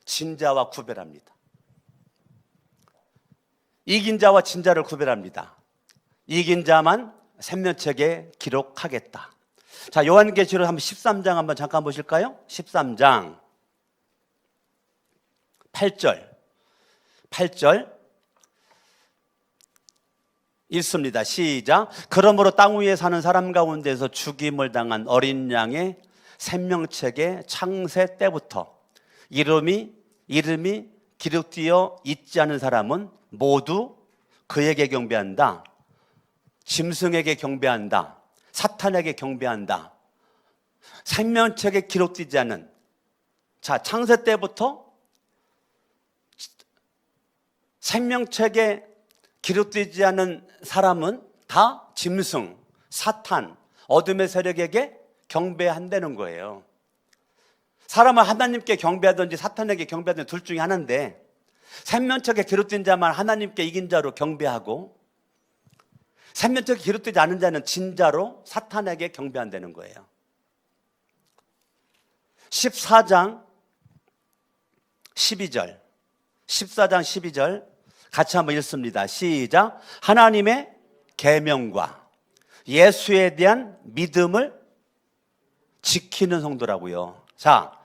진자와 구별합니다. 이긴 자와 진자를 구별합니다. 이긴 자만 생명책에 기록하겠다. 자, 요한계시록 13장 한번 잠깐 보실까요? 13장 8절 읽습니다. 시작. 그러므로 땅 위에 사는 사람 가운데서 죽임을 당한 어린 양의 생명책에 창세 때부터 이름이 기록되어 있지 않은 사람은 모두 그에게 경배한다. 짐승에게 경배한다. 사탄에게 경배한다. 생명책에 기록되지 않은, 자, 창세 때부터 생명책에 기록되지 않은 사람은 다 짐승, 사탄, 어둠의 세력에게 경배한다는 거예요. 사람은 하나님께 경배하든지 사탄에게 경배하든지 둘 중에 하나인데 생명책에 기록된 자만 하나님께 이긴 자로 경배하고 생명책에 기록되지 않은 자는 진자로 사탄에게 경배한다는 거예요. 14장 12절 같이 한번 읽습니다. 시작. 하나님의 계명과 예수에 대한 믿음을 지키는 성도라고요. 자,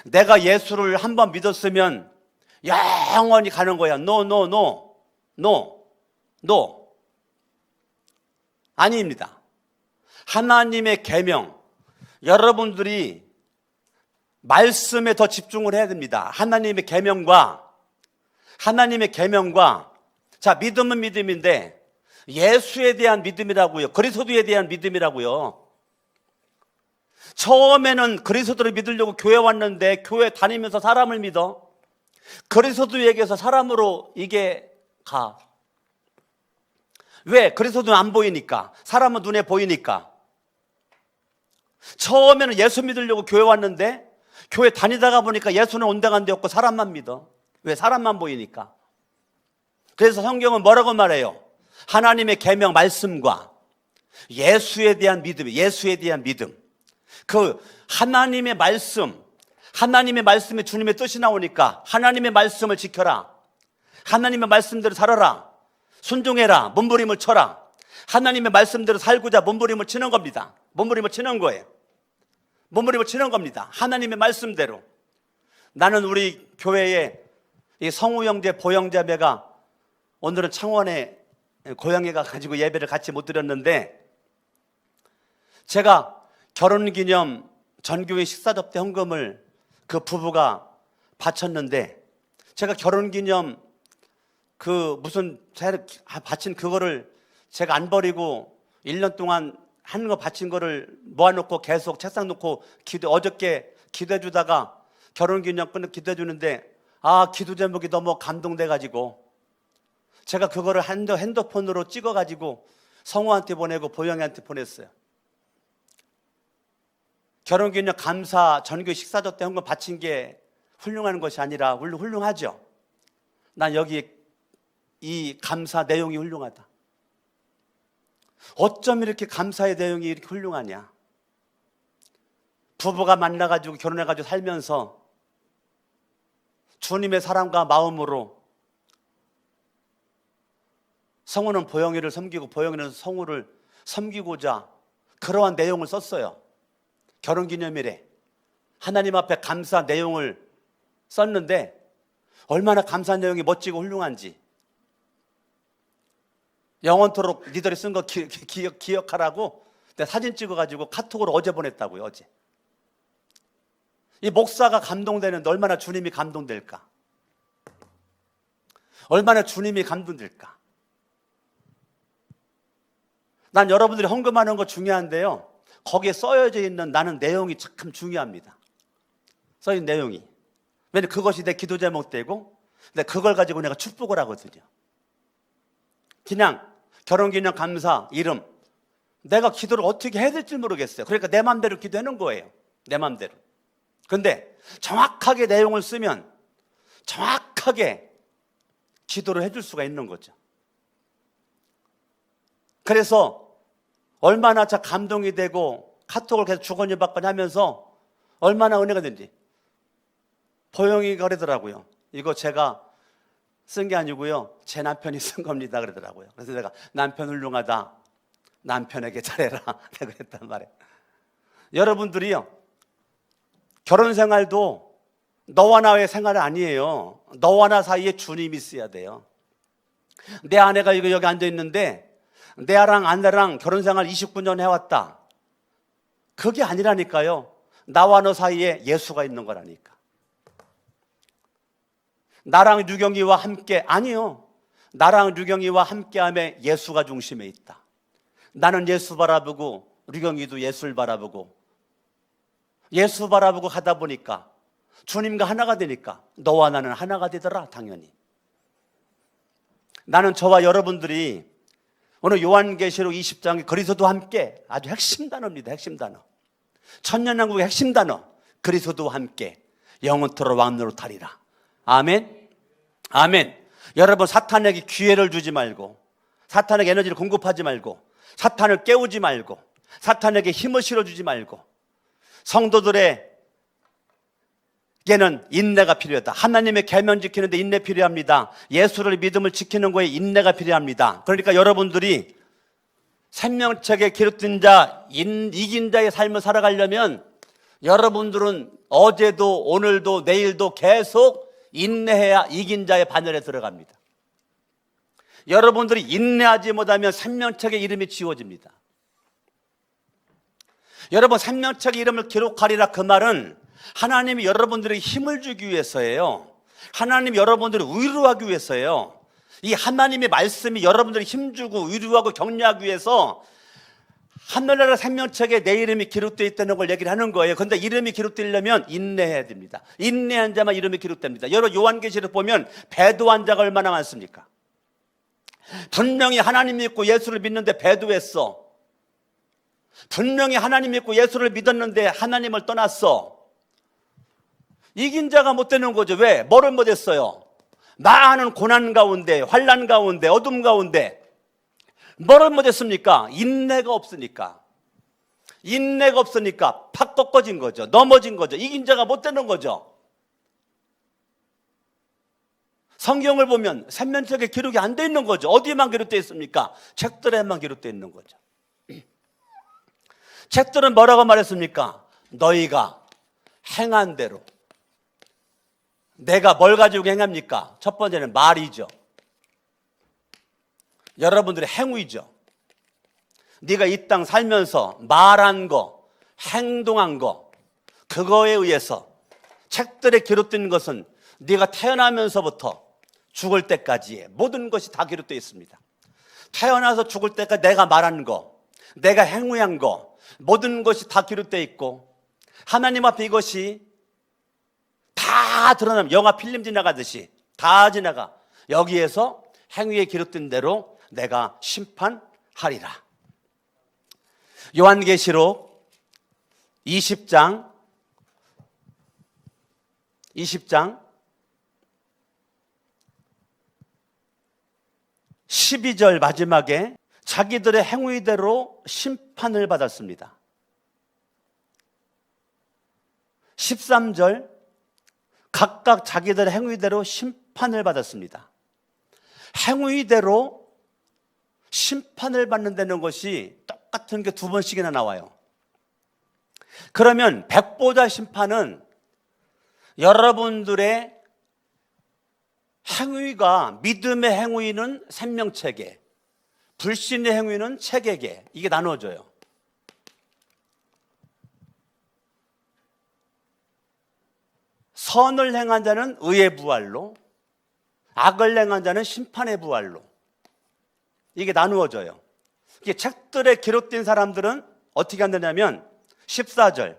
내가 예수를 한번 믿었으면 영원히 가는 거야. No. 아닙니다. 하나님의 계명, 여러분들이 말씀에 더 집중을 해야 됩니다. 하나님의 계명과 자, 믿음은 믿음인데 예수에 대한 믿음이라고요. 그리스도에 대한 믿음이라고요. 처음에는 그리스도를 믿으려고 교회 왔는데 교회 다니면서 사람을 믿어. 그리스도에게서 사람으로 이게 가. 왜? 그리스도는 안 보이니까. 사람은 눈에 보이니까. 처음에는 예수 믿으려고 교회 왔는데 교회 다니다가 보니까 예수는 온데간데 없고 사람만 믿어. 왜? 사람만 보이니까. 그래서 성경은 뭐라고 말해요? 하나님의 계명 말씀과 예수에 대한 믿음, 그 하나님의 말씀, 하나님의 말씀에 주님의 뜻이 나오니까 하나님의 말씀을 지켜라. 하나님의 말씀대로 살아라. 순종해라. 몸부림을 쳐라. 하나님의 말씀대로 살고자 몸부림을 치는 겁니다. 몸부림을 치는 거예요. 몸부림을 치는 겁니다. 하나님의 말씀대로. 나는 우리 교회에 이 성우 형제, 보형자매가 오늘은 창원에 고향에 가가지고 예배를 같이 못 드렸는데, 제가 결혼기념 전교회 식사 접대 헌금을 그 부부가 바쳤는데, 제가 결혼기념 바친 그거를 제가 안 버리고 1년 동안 한 거 바친 거를 모아놓고 계속 책상 놓고 어저께 기도해 주다가 결혼기념 끝나고 기도해 주는데, 기도 제목이 너무 감동돼가지고 제가 그거를 핸드폰으로 찍어가지고 성우한테 보내고 보영이한테 보냈어요. 결혼기념 감사 전교 식사조 때 헌금 바친 게 훌륭한 것이 아니라 훌륭하죠. 난 여기 이 감사 내용이 훌륭하다. 어쩜 이렇게 감사의 내용이 이렇게 훌륭하냐. 부부가 만나가지고 결혼해가지고 살면서 주님의 사랑과 마음으로 성우는 보영이를 섬기고 보영이는 성우를 섬기고자 그러한 내용을 썼어요. 결혼기념일에 하나님 앞에 감사 내용을 썼는데 얼마나 감사 내용이 멋지고 훌륭한지, 영원토록 니들이 쓴 거 기억하라고 내가 사진 찍어가지고 카톡으로 어제 보냈다고요. 어제. 이 목사가 감동되는데 얼마나 주님이 감동될까? 얼마나 주님이 감동될까? 난 여러분들이 헌금하는 거 중요한데요, 거기에 써여져 있는 나는 내용이 참 중요합니다. 써있는 내용이. 왜냐면 그것이 내 기도 제목 되고, 근데 그걸 가지고 내가 축복을 하거든요. 그냥 결혼기념 감사 이름, 내가 기도를 어떻게 해야 될지 모르겠어요. 그러니까 내 맘대로 기도하는 거예요. 내 맘대로. 근데 정확하게 내용을 쓰면 정확하게 기도를 해줄 수가 있는 거죠. 그래서 얼마나 감동이 되고 카톡을 계속 주거니 받거니 하면서 얼마나 은혜가 된지. 보영이가 그러더라고요. 이거 제가 쓴 게 아니고요, 제 남편이 쓴 겁니다 그러더라고요. 그래서 내가 남편 훌륭하다, 남편에게 잘해라 내가 그랬단 말이에요. 여러분들이요, 결혼 생활도 너와 나의 생활이 아니에요. 너와 나 사이에 주님이 있어야 돼요. 내 아내가 여기 앉아 있는데 내 아내랑 결혼 생활 29년 해왔다, 그게 아니라니까요. 나와 너 사이에 예수가 있는 거라니까. 나랑 류경이와 함께, 아니요, 나랑 류경이와 함께함에 예수가 중심에 있다. 나는 예수 바라보고 류경이도 예수를 바라보고 예수 바라보고 하다 보니까 주님과 하나가 되니까 너와 나는 하나가 되더라. 당연히 나는 저와 여러분들이 오늘 요한계시록 20장의 그리스도와 함께, 아주 핵심 단어입니다. 핵심 단어, 천년왕국의 핵심 단어, 그리스도와 함께 영원토록 왕노로 타리라. 아멘. 아멘. 여러분, 사탄에게 기회를 주지 말고, 사탄에게 에너지를 공급하지 말고, 사탄을 깨우지 말고, 사탄에게 힘을 실어주지 말고, 성도들에게는 인내가 필요하다. 하나님의 계명 지키는데 인내 필요합니다. 예수를 믿음을 지키는 거에 인내가 필요합니다. 그러니까 여러분들이 생명책에 기록된 자, 이긴 자의 삶을 살아가려면 여러분들은 어제도 오늘도 내일도 계속 인내해야 이긴 자의 반열에 들어갑니다. 여러분들이 인내하지 못하면 생명책의 이름이 지워집니다. 여러분, 생명책의 이름을 기록하리라, 그 말은 하나님이 여러분들에게 힘을 주기 위해서예요. 하나님이 여러분들을 위로하기 위해서예요. 이 하나님의 말씀이 여러분들을 힘주고 위로하고 격려하기 위해서 하늘나라 생명책에 내 이름이 기록되어 있다는 걸 얘기를 하는 거예요. 그런데 이름이 기록되려면 인내해야 됩니다. 인내한 자만 이름이 기록됩니다. 여러분, 요한계시록 보면 배도한 자가 얼마나 많습니까? 분명히 하나님 믿고 예수를 믿는데 배도했어. 분명히 하나님 믿고 예수를 믿었는데 하나님을 떠났어. 이긴 자가 못 되는 거죠. 왜? 뭐를 못했어요? 많은 고난 가운데, 환난 가운데, 어둠 가운데 뭐를 못했습니까? 인내가 없으니까. 인내가 없으니까 팍 꺾어진 거죠. 넘어진 거죠. 이긴 자가 못 되는 거죠. 성경을 보면 생명책에 기록이 안 돼 있는 거죠. 어디에만 기록되어 있습니까? 책들에만 기록되어 있는 거죠. 책들은 뭐라고 말했습니까? 너희가 행한 대로. 내가 뭘 가지고 행합니까? 첫 번째는 말이죠. 여러분들의 행위죠. 네가 이 땅 살면서 말한 거, 행동한 거, 그거에 의해서 책들에 기록된 것은 네가 태어나면서부터 죽을 때까지의 모든 것이 다 기록되어 있습니다. 태어나서 죽을 때까지 내가 말한 거, 내가 행위한 거, 모든 것이 다 기록되어 있고 하나님 앞에 이것이 다 드러나면 영화 필름 지나가듯이 다 지나가. 여기에서 행위에 기록된 대로 내가 심판하리라. 요한계시록 20장 12절 마지막에 자기들의 행위대로 심판을 받았습니다. 13절 각각 자기들의 행위대로 심판을 받았습니다. 행위대로 심판을 받는다는 것이 똑같은 게 두 번씩이나 나와요. 그러면 백보자 심판은 여러분들의 행위가, 믿음의 행위는 생명체계, 불신의 행위는 체계계, 이게 나눠져요. 선을 행한 자는 의의 부활로, 악을 행한 자는 심판의 부활로, 이게 나누어져요. 이게 책들에 기록된 사람들은 어떻게 한다냐면 14절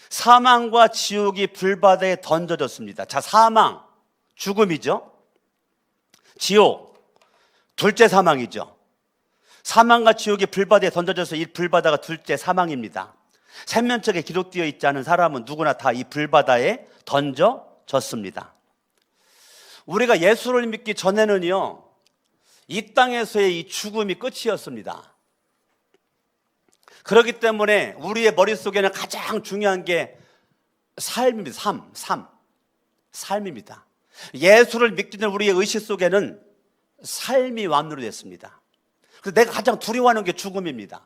사망과 지옥이 불바다에 던져졌습니다. 자, 사망, 죽음이죠. 지옥, 둘째 사망이죠. 사망과 지옥이 불바다에 던져져서 이 불바다가 둘째 사망입니다. 생명책에 기록되어 있지 않은 사람은 누구나 다 이 불바다에 던져졌습니다. 우리가 예수를 믿기 전에는요, 이 땅에서의 이 죽음이 끝이었습니다. 그렇기 때문에 우리의 머릿속에는 가장 중요한 게 삶입니다. 삶입니다. 예수를 믿기 전 우리의 의식 속에는 삶이 완료로 됐습니다. 그래서 내가 가장 두려워하는 게 죽음입니다.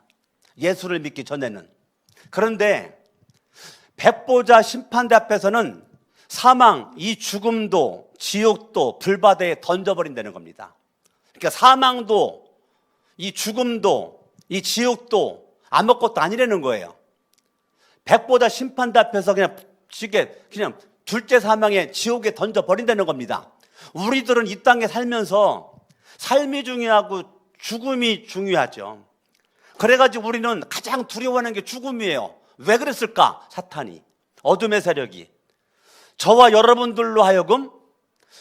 예수를 믿기 전에는. 그런데 백보자 심판대 앞에서는 사망, 이 죽음도 지옥도 불바다에 던져버린다는 겁니다. 그러니까 사망도 이 죽음도 이 지옥도 아무것도 아니라는 거예요. 백보자 심판대 앞에서 그냥 둘째 사망에 지옥에 던져버린다는 겁니다. 우리들은 이 땅에 살면서 삶이 중요하고 죽음이 중요하죠. 그래가지고 우리는 가장 두려워하는 게 죽음이에요. 왜 그랬을까? 사탄이, 어둠의 세력이 저와 여러분들로 하여금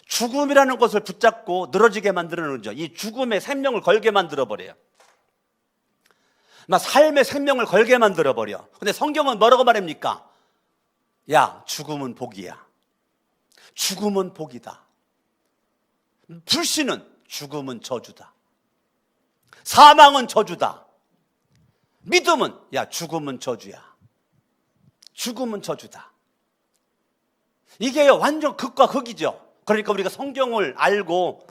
죽음이라는 것을 붙잡고 늘어지게 만드는 거죠. 이 죽음의 생명을 걸게 만들어버려요. 막 삶의 생명을 걸게 만들어버려. 근데 성경은 뭐라고 말합니까? 야, 죽음은 복이야. 죽음은 복이다. 불신은 죽음은 저주다. 사망은 저주다. 믿음은 야, 죽음은 저주야. 죽음은 저주다. 이게 완전 극과 극이죠. 그러니까 우리가 성경을 알고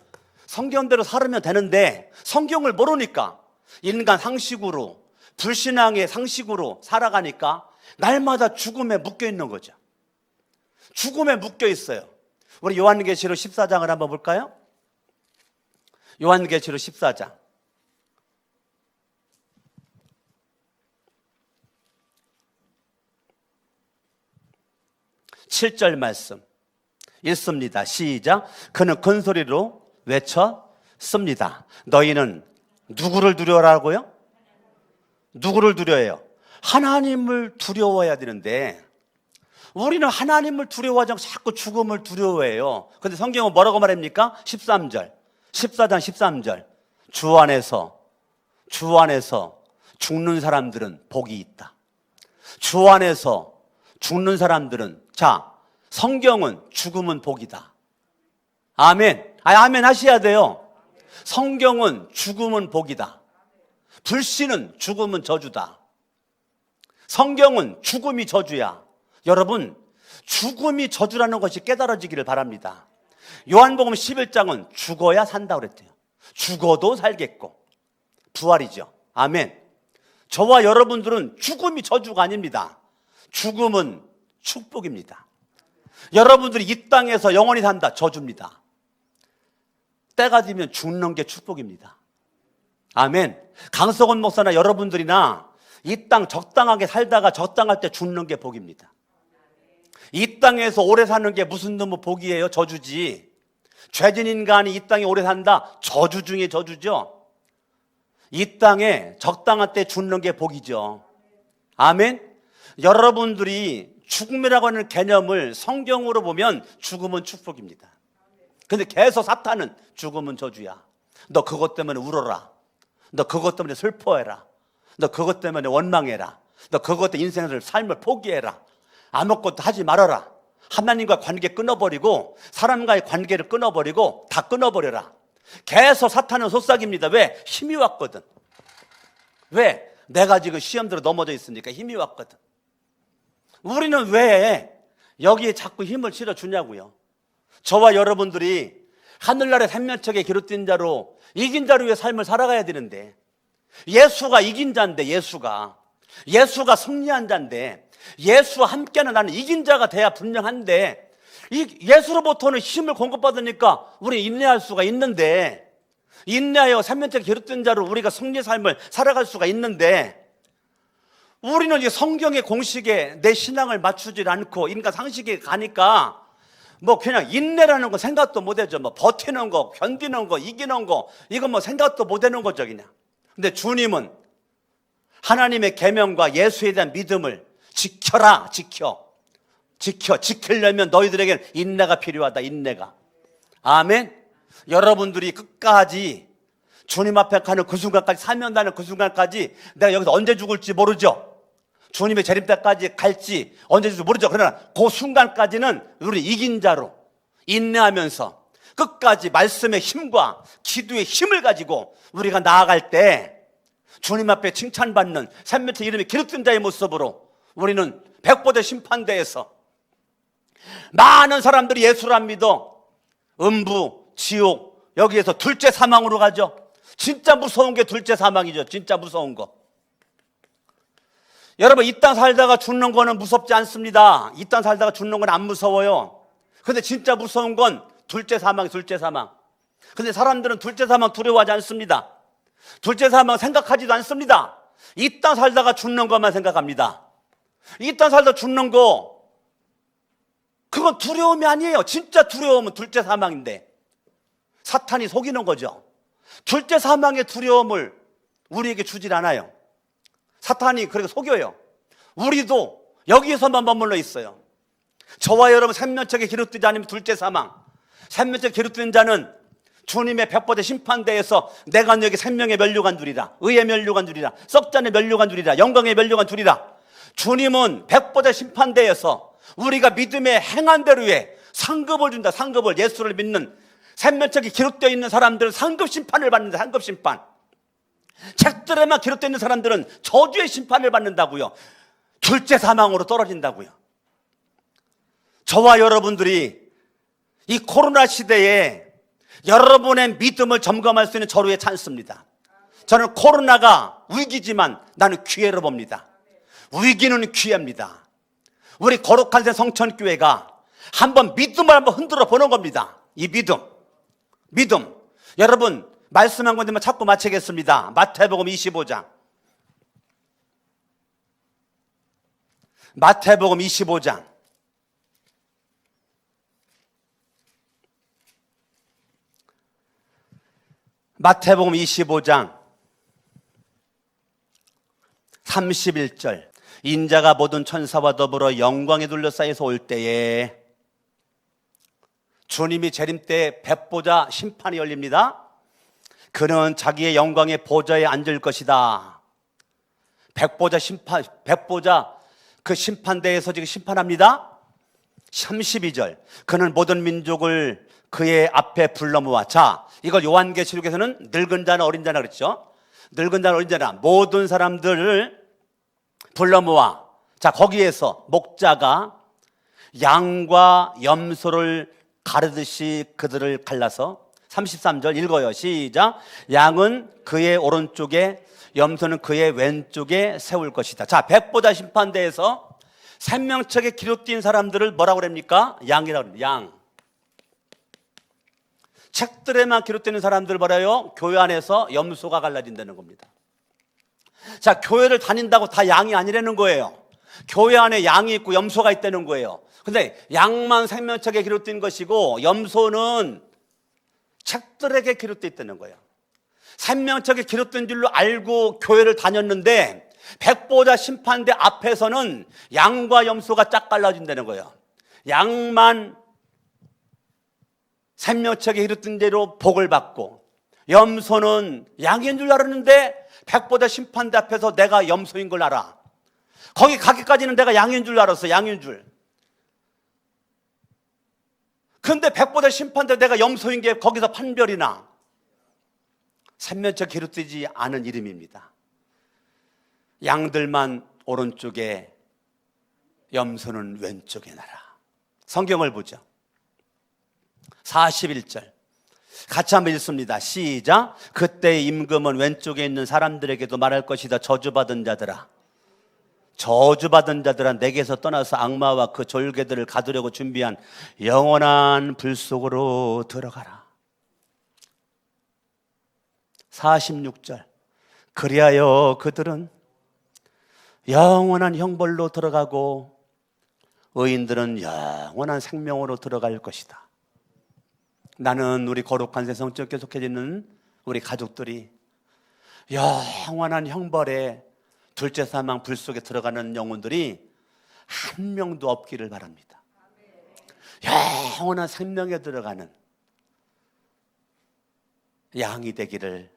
성경대로 살으면 되는데 성경을 모르니까 인간 상식으로, 불신앙의 상식으로 살아가니까 날마다 죽음에 묶여 있는 거죠. 죽음에 묶여 있어요. 우리 요한계시록 14장을 한번 볼까요? 요한계시록 14장 7절 말씀 읽습니다. 시작. 그는 큰 소리로 외쳤습니다. 너희는 누구를 두려워하라고요? 누구를 두려워해요? 하나님을 두려워해야 되는데 우리는 하나님을 두려워하지 않고 자꾸 죽음을 두려워해요. 그런데 성경은 뭐라고 말합니까? 13절 14장 13절 주 안에서 죽는 사람들은 복이 있다. 주 안에서 죽는 사람들은, 자, 성경은 죽음은 복이다. 아멘. 아멘 하셔야 돼요. 성경은 죽음은 복이다. 불신은 죽음은 저주다. 성경은 죽음이 저주야. 여러분, 죽음이 저주라는 것이 깨달아지기를 바랍니다. 요한복음 11장은 죽어야 산다고 그랬대요. 죽어도 살겠고. 부활이죠. 아멘. 저와 여러분들은 죽음이 저주가 아닙니다. 죽음은 축복입니다. 여러분들이 이 땅에서 영원히 산다, 저주입니다. 때가 되면 죽는 게 축복입니다. 아멘. 강석원 목사나 여러분들이나 이 땅 적당하게 살다가 적당할 때 죽는 게 복입니다. 이 땅에서 오래 사는 게 무슨 놈의 복이에요? 저주지. 죄진 인간이 이 땅에 오래 산다? 저주 중에 저주죠. 이 땅에 적당한 때 죽는 게 복이죠. 아멘. 여러분들이 죽음이라고 하는 개념을 성경으로 보면 죽음은 축복입니다. 근데 계속 사탄은 죽음은 저주야. 너 그것 때문에 울어라. 너 그것 때문에 슬퍼해라. 너 그것 때문에 원망해라. 너 그것 때문에 인생을 삶을 포기해라. 아무것도 하지 말아라. 하나님과 관계 끊어버리고 사람과의 관계를 끊어버리고 다 끊어버려라. 계속 사탄은 속삭입니다. 왜? 힘이 왔거든. 왜? 내가 지금 시험대로 넘어져 있으니까 힘이 왔거든. 우리는 왜 여기에 자꾸 힘을 실어주냐고요. 저와 여러분들이 하늘나라의 생명책에 기록된 자로 이긴 자로의 삶을 살아가야 되는데, 예수가 이긴 자인데, 예수가 승리한 자인데, 예수와 함께는 나는 이긴 자가 돼야 분명한데, 이 예수로부터는 힘을 공급받으니까 우리 인내할 수가 있는데, 인내하여 생명책에 기록된 자로 우리가 승리의 삶을 살아갈 수가 있는데, 우리는 이 성경의 공식에 내 신앙을 맞추지 않고 인간 상식에 가니까 뭐 그냥 인내라는 거 생각도 못 하죠. 뭐 버티는 거, 견디는 거, 이기는 거, 이거 뭐 생각도 못 하는 거죠, 그냥. 근데 주님은 하나님의 계명과 예수에 대한 믿음을 지켜라, 지키려면 너희들에게는 인내가 필요하다, 인내가. 아멘. 여러분들이 끝까지 주님 앞에 가는 그 순간까지, 사면하는 그 순간까지 내가 여기서 언제 죽을지 모르죠. 주님의 재림 때까지 갈지 언제 죽을지 모르죠. 그러나 그 순간까지는 우리 이긴 자로 인내하면서 끝까지 말씀의 힘과 기도의 힘을 가지고 우리가 나아갈 때 주님 앞에 칭찬받는 생명책 이름이 기록된 자의 모습으로 우리는 백보대 심판대에서 많은 사람들이 예수를 안 믿어 음부, 지옥, 여기에서 둘째 사망으로 가죠. 진짜 무서운 게 둘째 사망이죠. 진짜 무서운 거. 여러분, 이 땅 살다가 죽는 거는 무섭지 않습니다. 이 땅 살다가 죽는 건 안 무서워요. 근데 진짜 무서운 건 둘째 사망, 둘째 사망. 근데 사람들은 둘째 사망 두려워하지 않습니다. 둘째 사망 생각하지도 않습니다. 이 땅 살다가 죽는 것만 생각합니다. 이 땅 살다 죽는 거, 그건 두려움이 아니에요. 진짜 두려움은 둘째 사망인데 사탄이 속이는 거죠. 둘째 사망의 두려움을 우리에게 주질 않아요. 사탄이 그렇게 속여요. 우리도 여기에서만 머물러 있어요. 저와 여러분 생명책에 기록되지 않으면 둘째 사망. 생명책에 기록된 자는 주님의 백보대 심판대에서 내가 너에게 생명의 면류관 주리라, 의의 면류관 주리라, 썩잖의 면류관 주리라, 영광의 면류관 주리라. 주님은 백보대 심판대에서 우리가 믿음의 행한 대로의 상급을 준다. 상급을. 예수를 믿는 생명책에 기록되어 있는 사람들은 상급 심판을 받는다. 상급 심판. 책들에만 기록되어 있는 사람들은 저주의 심판을 받는다고요. 둘째 사망으로 떨어진다고요. 저와 여러분들이 이 코로나 시대에 여러분의 믿음을 점검할 수 있는 절호의 찬스입니다. 저는 코로나가 위기지만 나는 기회로 봅니다. 위기는 기회입니다. 우리 거룩한 새 성천교회가 한번 믿음을 한번 흔들어 보는 겁니다. 이 믿음. 여러분, 말씀 한 군데만 찾고 마치겠습니다. 마태복음 25장. 마태복음 25장. 마태복음 25장 31절. 인자가 모든 천사와 더불어 영광에 둘러싸여서 올 때에, 주님이 재림 때 백보자 심판이 열립니다. 그는 자기의 영광의 보좌에 앉을 것이다. 백보자 그 심판대에서 지금 심판합니다. 32절. 그는 모든 민족을 그의 앞에 불러 모아. 자, 이걸 요한계시록에서는 늙은 자나 어린 자나 그랬죠. 늙은 자나 어린 자나 모든 사람들을 불러 모아. 자, 거기에서 목자가 양과 염소를 가르듯이 그들을 갈라서 33절 읽어요. 시작. 양은 그의 오른쪽에 염소는 그의 왼쪽에 세울 것이다. 자, 백보자 심판대에서 생명책에 기록된 사람들을 뭐라고 그럽니까? 양이라고 합니다. 양. 책들에만 기록되는 사람들 뭐래요? 교회 안에서 염소가 갈라진다는 겁니다. 자, 교회를 다닌다고 다 양이 아니라는 거예요. 교회 안에 양이 있고 염소가 있다는 거예요. 근데 양만 생명책에 기록된 것이고 염소는 책들에게 기록되어 있다는 거예요. 생명책에 기록된 줄로 알고 교회를 다녔는데 백보자 심판대 앞에서는 양과 염소가 짝 갈라진다는 거예요. 양만 생명책에 기록된 대로 복을 받고 염소는 양인 줄 알았는데 백보자 심판대 앞에서 내가 염소인 걸 알아. 거기 가기까지는 내가 양인 줄 알았어. 양인 줄. 그런데 백보자 심판대 내가 염소인 게 거기서 판별이 나. 생명책 기록되지 않은 이름입니다. 양들만 오른쪽에 염소는 왼쪽에 나라. 성경을 보죠. 41절 같이 한번 읽습니다. 시작. 그때 임금은 왼쪽에 있는 사람들에게도 말할 것이다. 저주받은 자들아, 저주받은 자들아, 내게서 떠나서 악마와 그 졸개들을 가두려고 준비한 영원한 불 속으로 들어가라. 46절 그리하여 그들은 영원한 형벌로 들어가고 의인들은 영원한 생명으로 들어갈 것이다. 나는 우리 거룩한 새성적교 속해지는 우리 가족들이 영원한 형벌에 둘째 사망 불 속에 들어가는 영혼들이 한 명도 없기를 바랍니다. 영원한 생명에 들어가는 양이 되기를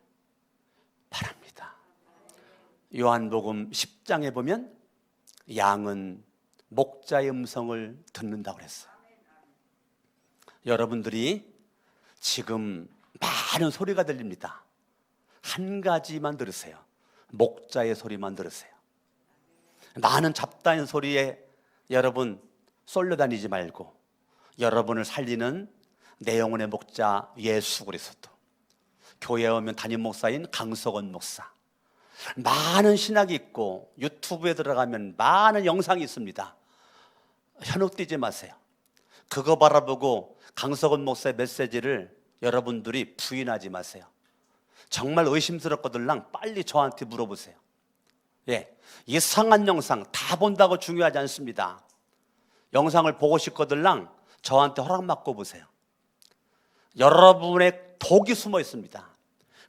바랍니다. 요한복음 10장에 보면 양은 목자의 음성을 듣는다고 그랬어요. 여러분들이 지금 많은 소리가 들립니다. 한 가지만 들으세요. 목자의 소리만 들으세요. 많은 잡다한 소리에 여러분 쏠려다니지 말고 여러분을 살리는 내 영혼의 목자 예수 그리스도, 교회에 오면 담임 목사인 강석원 목사, 많은 신학이 있고 유튜브에 들어가면 많은 영상이 있습니다. 현혹되지 마세요. 그거 바라보고 강석원 목사의 메시지를 여러분들이 부인하지 마세요. 정말 의심스럽거들랑 빨리 저한테 물어보세요. 예, 이상한 영상 다 본다고 중요하지 않습니다. 영상을 보고 싶거들랑 저한테 허락받고 보세요. 여러분의 독이 숨어 있습니다.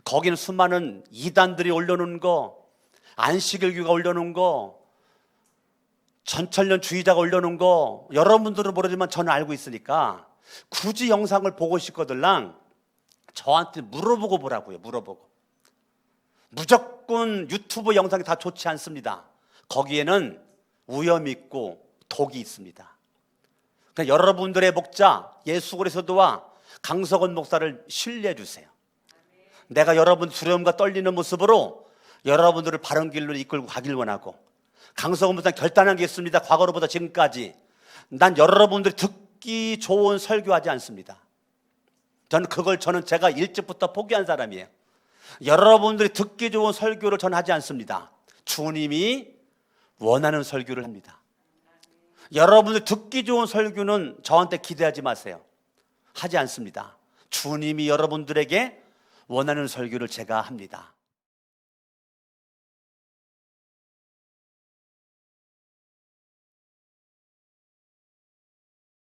거기는 수많은 이단들이 올려놓은 거, 안식일교가 올려놓은 거, 전천년주의자가 올려놓은 거 여러분들은 모르지만 저는 알고 있으니까 굳이 영상을 보고 싶거들랑 저한테 물어보고 보라고요. 물어보고. 무조건 유튜브 영상이 다 좋지 않습니다. 거기에는 위험이 있고 독이 있습니다. 그러니까 여러분들의 목자 예수 그리스도와 강석원 목사를 신뢰해 주세요. 내가 여러분 두려움과 떨리는 모습으로 여러분들을 바른 길로 이끌고 가길 원하고, 강석원 목사는 결단한 게 있습니다. 과거로부터 지금까지 난 여러분들이 듣기 좋은 설교하지 않습니다. 저는 제가 일찍부터 포기한 사람이에요. 여러분들이 듣기 좋은 설교를 저는 하지 않습니다. 주님이 원하는 설교를 합니다. 여러분들이 듣기 좋은 설교는 저한테 기대하지 마세요. 하지 않습니다. 주님이 여러분들에게 원하는 설교를 제가 합니다.